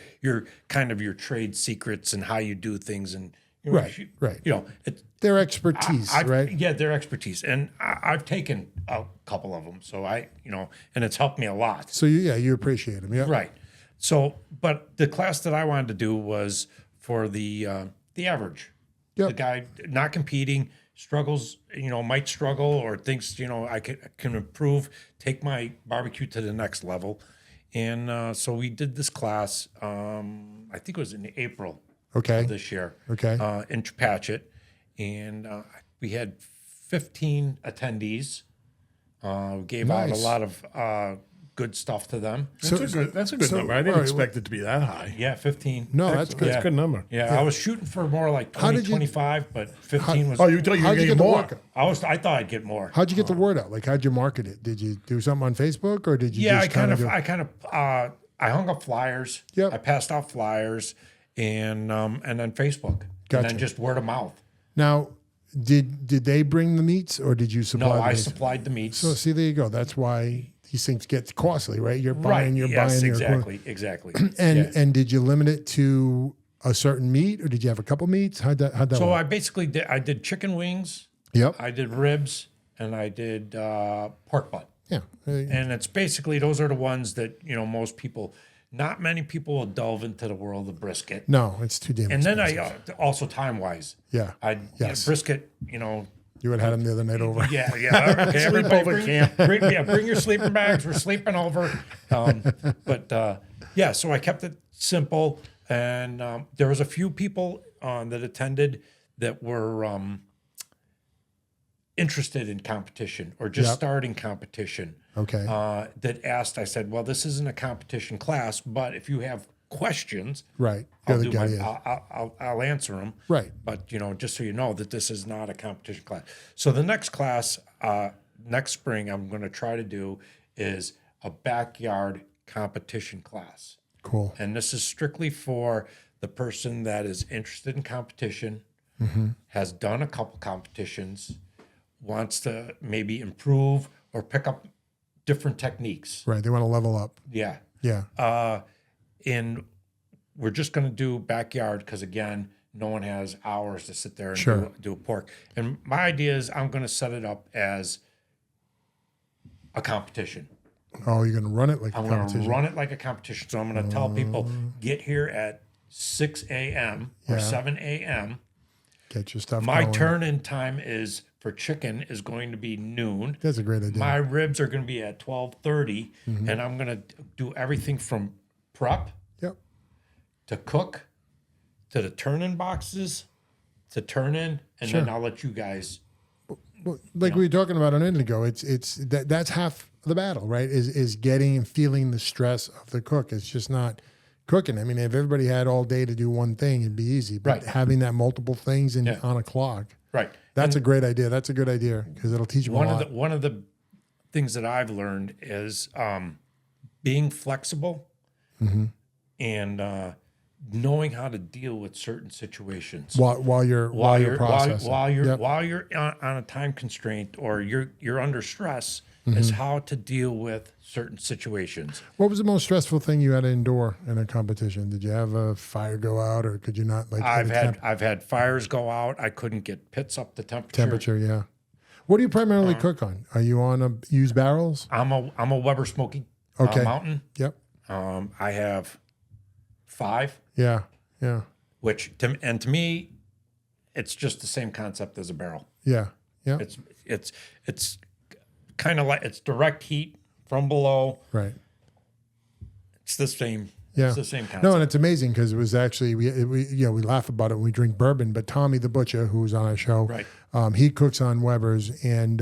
kind of your trade secrets and how you do things, and, you know, Right. You know, Their expertise, right? Yeah, their expertise, and I've taken a couple of them, so and it's helped me a lot. So you appreciate them, yeah. Right. So, but the class that I wanted to do was for the average, Yep. the guy not competing, struggles, you know, might struggle, or thinks, you know, I can improve, take my barbecue to the next level. And so we did this class, I think it was in April Okay. of this year, Okay. in Patchett. And we had 15 attendees. We gave out a Nice. lot of good stuff to them. That's a good number. I didn't all right, expect it to be that high. Yeah, 15. No, that's good. That's a good number. Yeah, I was shooting for more like How 20, did you- 25, but 15 was. Oh, you thought you were How'd you getting get the more? work out? I thought I'd get more. How'd you get the word out? Like, how'd you market it? Did you do something on Facebook, or did you Yeah, just I hung up flyers. Yep. I passed out flyers, and then Facebook, and Gotcha. then just word of mouth. Now, did they bring the meats, or did you supply No, the I meats? supplied the meats. So see, there you go. That's why these things get costly, right? You're right. buying, Yes, your exactly. And Yeah. and did you limit it to a certain meat, or did you have a couple meats? How'd that So work? I basically did chicken wings, Yep. I did ribs, and I did pork butt. Yeah. And it's basically, those are the ones that, you know, not many people will delve into the world of brisket. No, it's too damn And then expensive. I also time-wise, Yeah. Yes. Brisket, you know. You had them the other night over. Yeah. Okay, everybody bring your sleeping bags. We're sleeping over. So I kept it simple, and there was a few people that attended that were interested in competition, or just starting competition. Okay. That asked. I said, "Well, this isn't a competition class, but if you have questions, Right. You're I'll the do guy. my, Yeah. I'll answer them." Right. But, you know, just so you know that this is not a competition class. So the next class, next spring, I'm going to try to do is a backyard competition class. Cool. And this is strictly for the person that is interested in competition, has done a couple competitions, wants to maybe improve or pick up different techniques. Right. They want to level up. Yeah. Yeah. And we're just going to do backyard because, again, no one has hours to sit there and Sure. do a pork. And my idea is I'm going to set it up as a competition. Oh, you're going to run it like I'm a going to competition. run it like a competition. So I'm going to tell people, get here at 6 a.m. or Yeah. 7 a.m. Get your stuff My going. turn-in time is for chicken is going to be noon. That's a great idea. My ribs are going to be at 12:30, and I'm going to do everything from prep Yep. to cook to the turn-in boxes to turn in, and then I'll let you guys. Well, like we were talking about a minute ago, that's half the battle, right? Is getting and feeling the stress of the cook. It's just not cooking. I mean, if everybody had all day to do one thing, it'd be easy. But Right. having that multiple things Yeah. on a clock, Right. that's a great idea. That's a good idea because it'll teach them a lot. One of the things that I've learned is being flexible and knowing how to deal with certain situations. while you're processing. Yep. While you're on a time constraint or you're under stress, is how to deal with certain situations. What was the most stressful thing you had to endure in a competition? Did you have a fire go out, or could you not like? I've hit a had fires go out. I couldn't get pits up to temperature. temperature. Yeah. What do you primarily cook on? Are you on used barrels? I'm a Weber Smoky Okay. Mountain. Yep. I have 5, Yeah. Yeah. which to me, it's just the same concept as a barrel. Yeah. Yeah. It's kind of like it's direct heat from below. Right. It's the same. Yeah. It's the same concept. No, and it's amazing because it was actually we laugh about it when we drink bourbon. But Tommy the butcher, who was on our show, Right. he cooks on Weber's, and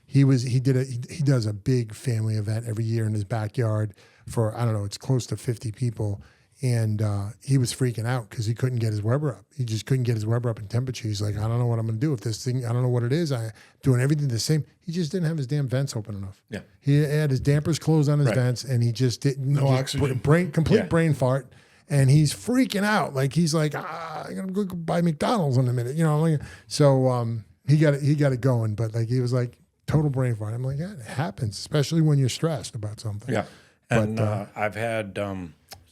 he does a big family event every year in his backyard for I don't know, it's close to 50 people, and he was freaking out because he couldn't get his Weber up. He just couldn't get his Weber up in temperature. He's like, I don't know what I'm going to do if this thing. I don't know what it is. I'm doing everything the same. He just didn't have his damn vents open enough. Yeah. He had his dampers closed on his Right. vents, and he just didn't. No just oxygen. Complete Yeah. brain fart. And he's freaking out. Like he's like, I'm gonna go buy McDonald's in a minute. You know, like, so he got it going. But like he was like total brain fart. I'm like, yeah, it happens, especially when you're stressed about something. Yeah. And I've had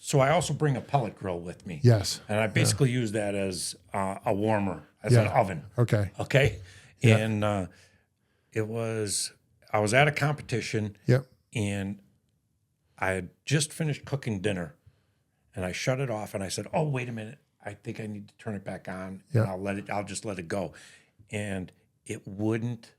so I also bring a pellet grill with me. Yes. And I basically use that as a warmer, as an oven. Okay. Okay. Yeah. And I was at a competition Yep. and I had just finished cooking dinner and I shut it off and I said, oh, wait a minute. I think I need to turn it back on Yeah. and I'll just let it go. And it wouldn't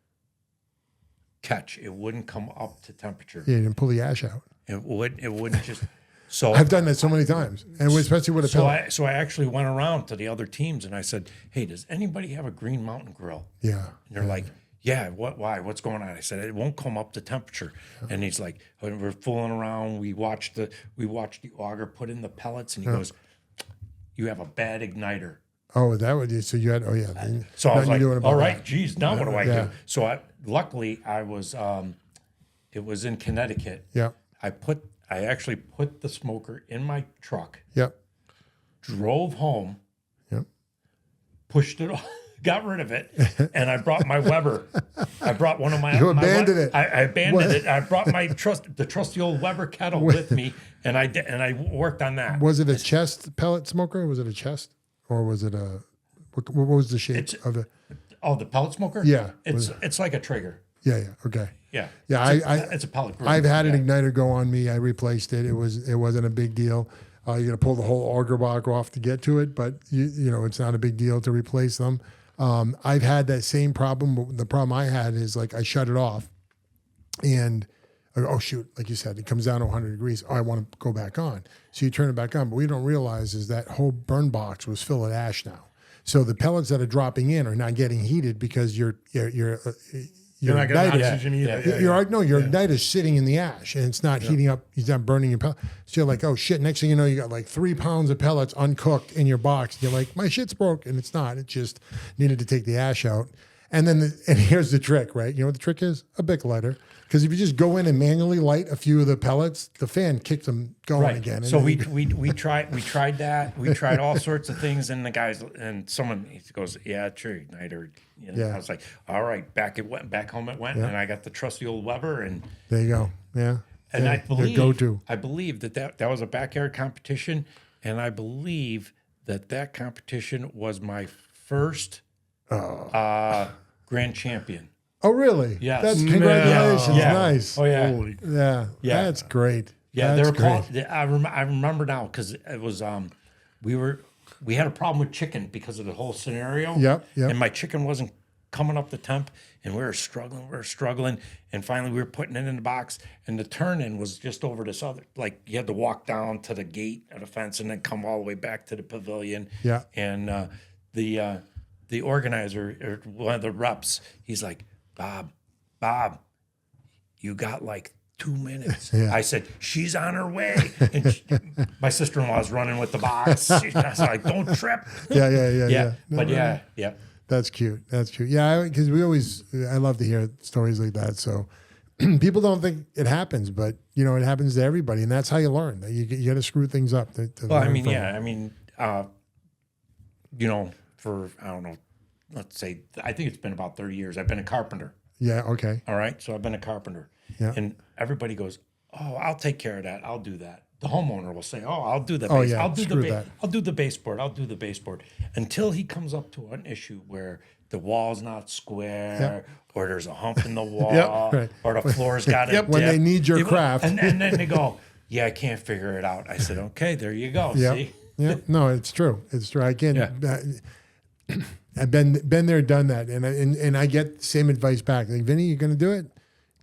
catch. It wouldn't come up to temperature. Yeah, you didn't pull the ash out. It wouldn't just, so I've done that so many times, and especially with a pellet. So I actually went around to the other teams and I said, hey, does anybody have a Green Mountain grill? Yeah. And they're like, yeah, why? What's going on? I said, it won't come up to temperature. And he's like, when we're fooling around, we watched the auger put in the pellets and he goes, you have a bad igniter. Oh, that would you? So you had? Oh, yeah. So I was Nothing like, doing about all right, that. geez, now what do I Yeah. do? So luckily I was, it was in Connecticut. Yep. I actually put the smoker in my truck, Yep. drove home, Yep. pushed it off, got rid of it, and I brought my Weber. I brought one of my. You my abandoned it. I abandoned it. I brought my the trusty old Weber kettle with me, and I worked on that. Was it a chest pellet smoker? Was it a chest, or was it a? What was the shape of it? Oh, the pellet smoker. Yeah. It's like a Traeger. Yeah. Yeah. Okay. Yeah. Yeah, It's a pellet grill. I've had Yeah. an igniter go on me. I replaced it. It wasn't a big deal. You got to pull the whole auger block off to get to it, but you know it's not a big deal to replace them. I've had that same problem. But the problem I had is like I shut it off, and oh shoot, like you said, it comes down to 100 degrees. Oh, I want to go back on. So you turn it back on, but what we don't realize is that whole burn box was filled with ash now. So the pellets that are dropping in are not getting heated because you're not getting igniter- oxygen either. Yeah. your igniter's sitting in the ash and it's not heating up. It's not burning your pellet. So you're like, oh shit. Next thing you know, you got like 3 pounds of pellets uncooked in your box. You're like, my shit's broke, and it's not. It just needed to take the ash out. And then, and here's the trick, right? You know what the trick is? A Bic lighter. Because if you just go in and manually light a few of the pellets, the fan kicks them going again. And So then we tried that. We tried all sorts of things, and the guys and someone he goes, "Yeah, true, igniter." You know, Yeah. I was like, "All right, back home it went," and I got the trusty old Weber, and there you go. Yeah. and Yeah, I your believe go-to. I believe that was a backyard competition, and I believe that competition was my first grand champion. Oh, really? Yes. That's congratulations. Yeah. Nice. Oh yeah. Holy. Yeah. Yeah. That's great. Yeah, That's they were called. great. I remember now because it was we had a problem with chicken because of the whole scenario. Yep, yep. And my chicken wasn't coming up the temp, and we were struggling, and finally we were putting it in the box, and the turn in was just over this other, like you had to walk down to the gate of the fence and then come all the way back to the pavilion. Yeah. And the organizer or one of the reps, he's like, Bob, you got like 2 minutes. Yeah. I said, she's on her way. And my sister-in-law's running with the box. I was like, don't trip. Yeah. Yeah. No, But no, yeah. That's cute. That's cute. Yeah, because I love to hear stories like that. So people don't think it happens, but you know, it happens to everybody, and that's how you learn. That you got to screw things up. To Well, I learn mean, from yeah. it. I mean, you know, for, I don't know, let's say, I think it's been about 30 years. I've been a carpenter. Yeah. Okay. All right. So I've been a carpenter. Yeah. And everybody goes, oh, I'll take care of that. I'll do that. The homeowner will say, oh, I'll do the Oh, base. yeah, I'll do screw the that. I'll do the baseboard. I'll do the baseboard. Until he comes up to an issue where the wall's not square, or there's a hump in the wall, right. or the floor's got a dip. When they need your craft. And then they go, yeah, I can't figure it out. I said, okay, there you go. Yeah. See? Yeah. No, it's true. It's true. I can't. Yeah. I've been there, done that, and I get the same advice back. Like, Vinny, you're gonna do it.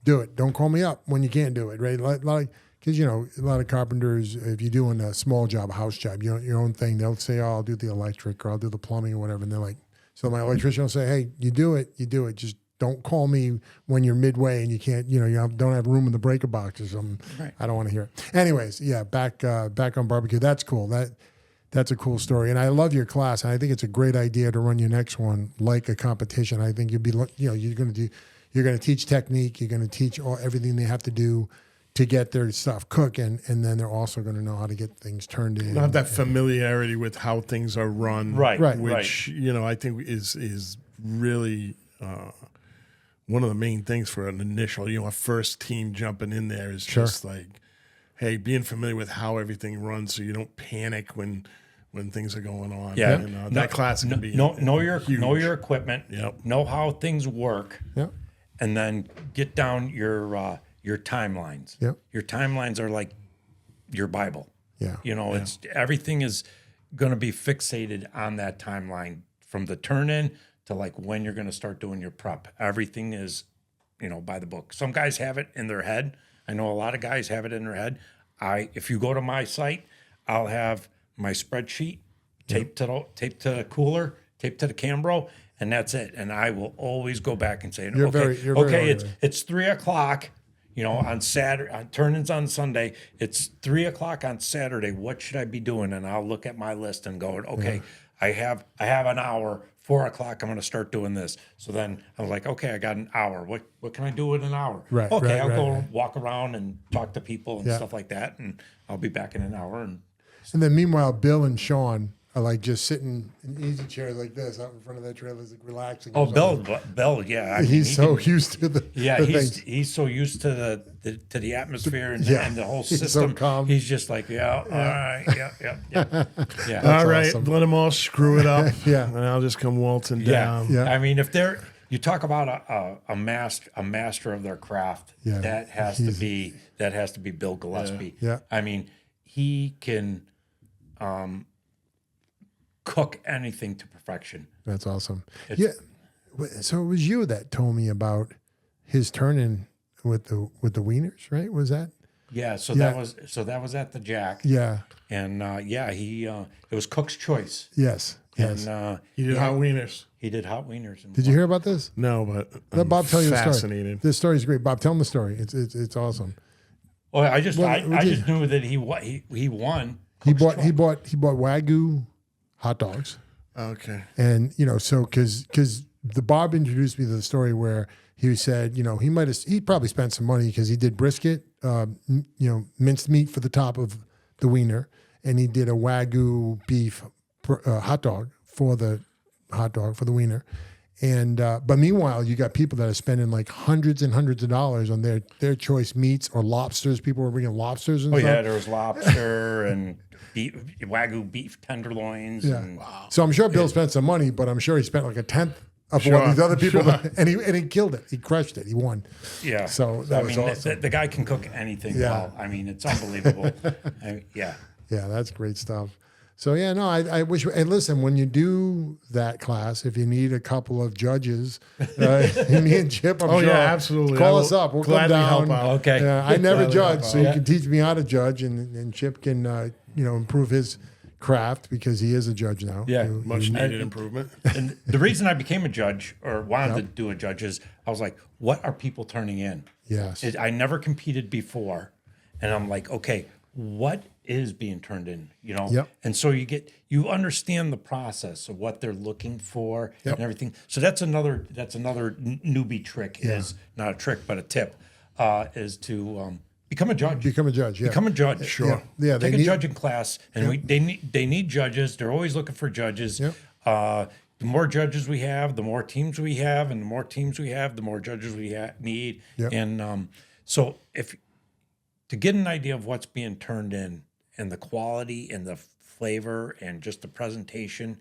Do it. Don't call me up when you can't do it. Right? Like, because you know, a lot of carpenters, if you're doing a small job, a house job, you know, your own thing, they'll say, "Oh, I'll do the electric or I'll do the plumbing or whatever," and they're like, so my electrician will say, "Hey, you do it. Just don't call me when you're midway and you can't, you know, you don't have room in the breaker box or something." Right. I don't want to hear it. Anyways, yeah, back on barbecue. That's cool. That's a cool story, and I love your class. And I think it's a great idea to run your next one like a competition. I think you'll be, you know, you're going to teach technique. You're going to teach everything they have to do to get their stuff cooking, and then they're also going to know how to get things turned in. Not that familiarity with how things are run, Right. Which you know I think is really one of the main things for an initial, you know, a first team jumping in there is just like, hey, being familiar with how everything runs, so you don't panic when things are going on. Yeah. And, that class can be know your huge. equipment. Yep. Know how things work. Yep. And then get down your timelines. Yep. Your timelines are like your Bible. Yeah. You know, it's everything is going to be fixated on that timeline from the turn in to like when you're going to start doing your prep. Everything is, you know, by the book. Some guys have it in their head. I know a lot of guys have it in their head. If you go to my site, I'll have my spreadsheet taped to the cooler, taped to the Cambro, and that's it. And I will always go back and say, You're very it's 3:00. You know, on Saturday, on turn-ins on Sunday, it's 3:00 on Saturday. What should I be doing? And I'll look at my list and go, okay, I have an hour. 4:00, I'm going to start doing this. So then I was like, okay, I got an hour. What can I do in an hour? Right, Okay, right, I'll right, go right. walk around and talk to people and Yeah. stuff like that, and I'll be back in an hour. And then meanwhile, Bill and Sean are like just sitting in easy chairs like this out in front of their trailers, like relaxing. Oh, or something. Bill, yeah. I mean, He's he so can- used to the Yeah, the he's things. he's so used to the atmosphere and, Yeah, and the whole he's so system. calm. He's just like, yeah, all right, yeah. All right, awesome. let them all screw it up. Yeah. And I'll just come waltzing Yeah. down. Yeah. I mean, if you talk about a master of their craft, Yeah. that has to be Bill Gillespie. Yeah. I mean, he can cook anything to perfection. That's awesome. It's- So it was you that told me about his turn-in with the wieners, right? Was that? Yeah. So Yeah. that was at the Jack. Yeah. And he it was Cook's Choice. Yes. Yes. And He did hot wieners. he did hot wieners. And Did you hear about this? No, but Let Bob tell you the story. fascinated. This story is great. Bob, tell him the story. It's awesome. Oh, I just Well, I just knew that he won. He Cook's bought Choice. Wagyu hot dogs, Okay. and you know, so because the Bob introduced me to the story where he said, he probably spent some money because he did brisket, minced meat for the top of the wiener, and he did a Wagyu beef hot dog for the wiener. And but meanwhile, you got people that are spending like hundreds and hundreds of dollars on their choice meats or lobsters. People were bringing lobsters and stuff. Yeah, there was lobster and Wagyu beef tenderloins. Yeah. And, So I'm sure Bill spent some money, but I'm sure he spent like a tenth of what these other people, and he killed it. He crushed it. He won. Yeah. So that was awesome. The guy can cook anything well. I mean, it's unbelievable. Yeah. Yeah, that's great stuff. So yeah, no, I wish. And listen, when you do that class, if you need a couple of judges, me and Chip, I'm sure. Absolutely. Call us up. We'll come gladly down. help out. Okay. Yeah, I never Gladly judge, help so out. you can teach me how to judge, and Chip can improve his craft because he is a judge now. Yeah. Much needed improvement. And the reason I became a judge or wanted to do a judge is I was like, what are people turning in? Yes. I never competed before. And I'm like, okay, what is being turned in, Yep. And so you understand the process of what they're looking for and everything. So that's another newbie trick, is not a trick, but a tip, is to become a judge. Become a judge. Yeah. Become a judge. Sure. Yeah. Take a judging class, and they need judges. They're always looking for judges. Yep. The more judges we have, the more teams we have, and the more teams we have, the more judges we need. Yep. And so to get an idea of what's being turned in and the quality and the flavor and just the presentation,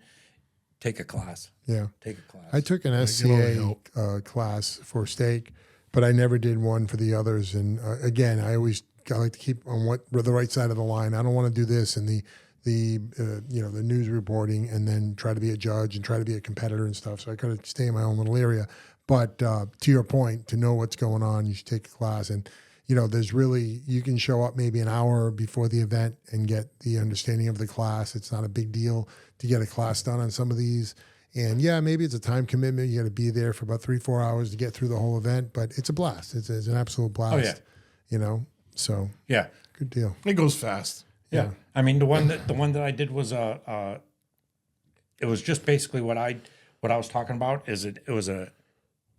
take a class. Yeah. Take a class. I took an SCA class for steak, but I never did one for the others. And again, I like to keep on the right side of the line. I don't want to do this and the news reporting and then try to be a judge and try to be a competitor and stuff. So I kind of stay in my own little area. But to your point, to know what's going on, you should take a class. And you can show up maybe an hour before the event and get the understanding of the class. It's not a big deal to get a class done on some of these. And yeah, maybe it's a time commitment. You got to be there for about 3-4 hours to get through the whole event, but it's a blast. It's an absolute blast. Oh, yeah. So yeah, good deal. It goes fast. Yeah. I mean, the one that I did was it was just basically what I was talking about. It was a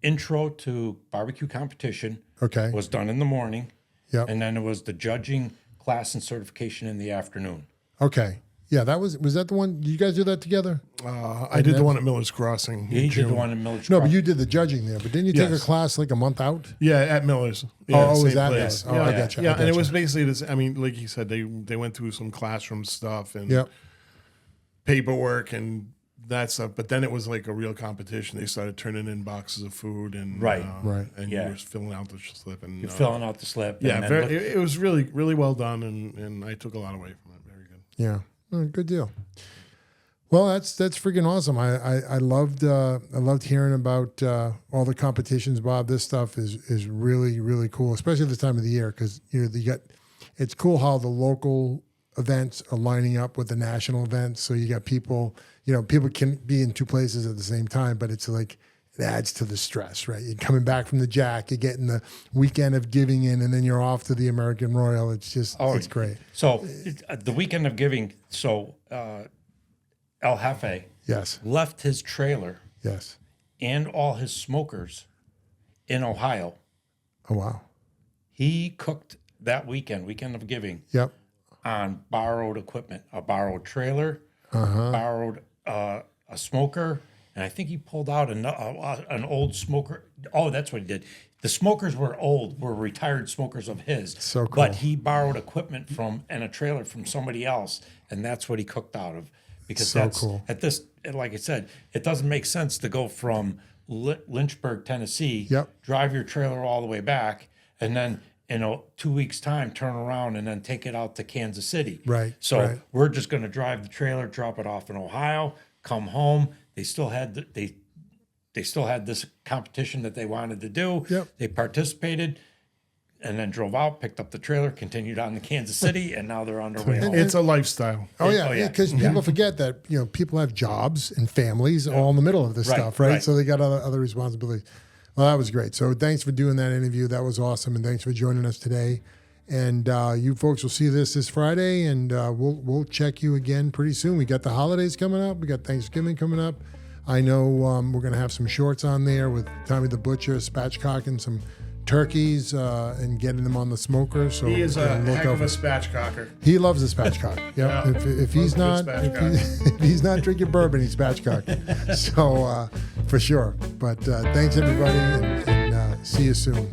intro to barbecue competition. Okay. Was done in the morning. Yep. And then it was the judging class and certification in the afternoon. Okay. Yeah, was that the one? Did you guys do that together? I did the one at Miller's Crossing. He did the one in Miller's No, Crossing. but you did the judging there. But didn't you take a Yes. class like a month out? Yeah, at Miller's. Yeah, was same that place. Miller's? Oh, I gotcha. Yeah, and it was basically this. I mean, like you said, they went through some classroom stuff and paperwork and that stuff. But then it was like a real competition. They started turning in boxes of food and Right. and you were filling out the slip and You're filling out the slip. Yeah, and then it was really really well done, and I took a lot away from it. Very good. Yeah. Oh, good deal. Well, that's freaking awesome. I loved hearing about all the competitions, Bob. This stuff is really, really cool, especially this time of the year, because it's cool how the local events are lining up with the national events. So you got people can be in two places at the same time, but it's like it adds to the stress, right? You're coming back from the Jack, you're getting the weekend of giving in, and then you're off to the American Royal. It's just it's great. So the weekend of giving. So El Jefe left his trailer and all his smokers in Ohio. Oh wow. He cooked that weekend of giving. Yep. On borrowed equipment, a borrowed trailer, borrowed a smoker, and I think he pulled out an old smoker. Oh, that's what he did. The smokers were retired smokers of his. So cool. But he borrowed equipment and a trailer from somebody else, and that's what he cooked out of. Because so that's cool. At this, like I said, it doesn't make sense to go from Lynchburg, Tennessee, drive your trailer all the way back, and then 2 weeks time turn around and then take it out to Kansas City. Right. So we're just going to drive the trailer, drop it off in Ohio, come home. They still had this competition that they wanted to do. Yep. They participated. And then drove out, picked up the trailer, continued on to Kansas City, and now they're on their way home. It's a lifestyle. Oh yeah, because people forget that people have jobs and families all in the middle of this stuff, right? So they got other responsibilities. Well, that was great. So thanks for doing that interview. That was awesome, and thanks for joining us today. And you folks will see this Friday, and we'll check you again pretty soon. We got the holidays coming up. We got Thanksgiving coming up. I know we're going to have some shorts on there with Tommy the Butcher spatchcocking some turkeys and getting them on the smoker. So He is a look heck out of a for- spatchcocker. He loves the spatchcock. Yeah. Yeah. If he's Loves not a good if he's not drinking bourbon, he's spatchcocking. So for sure. But thanks everybody, and see you soon.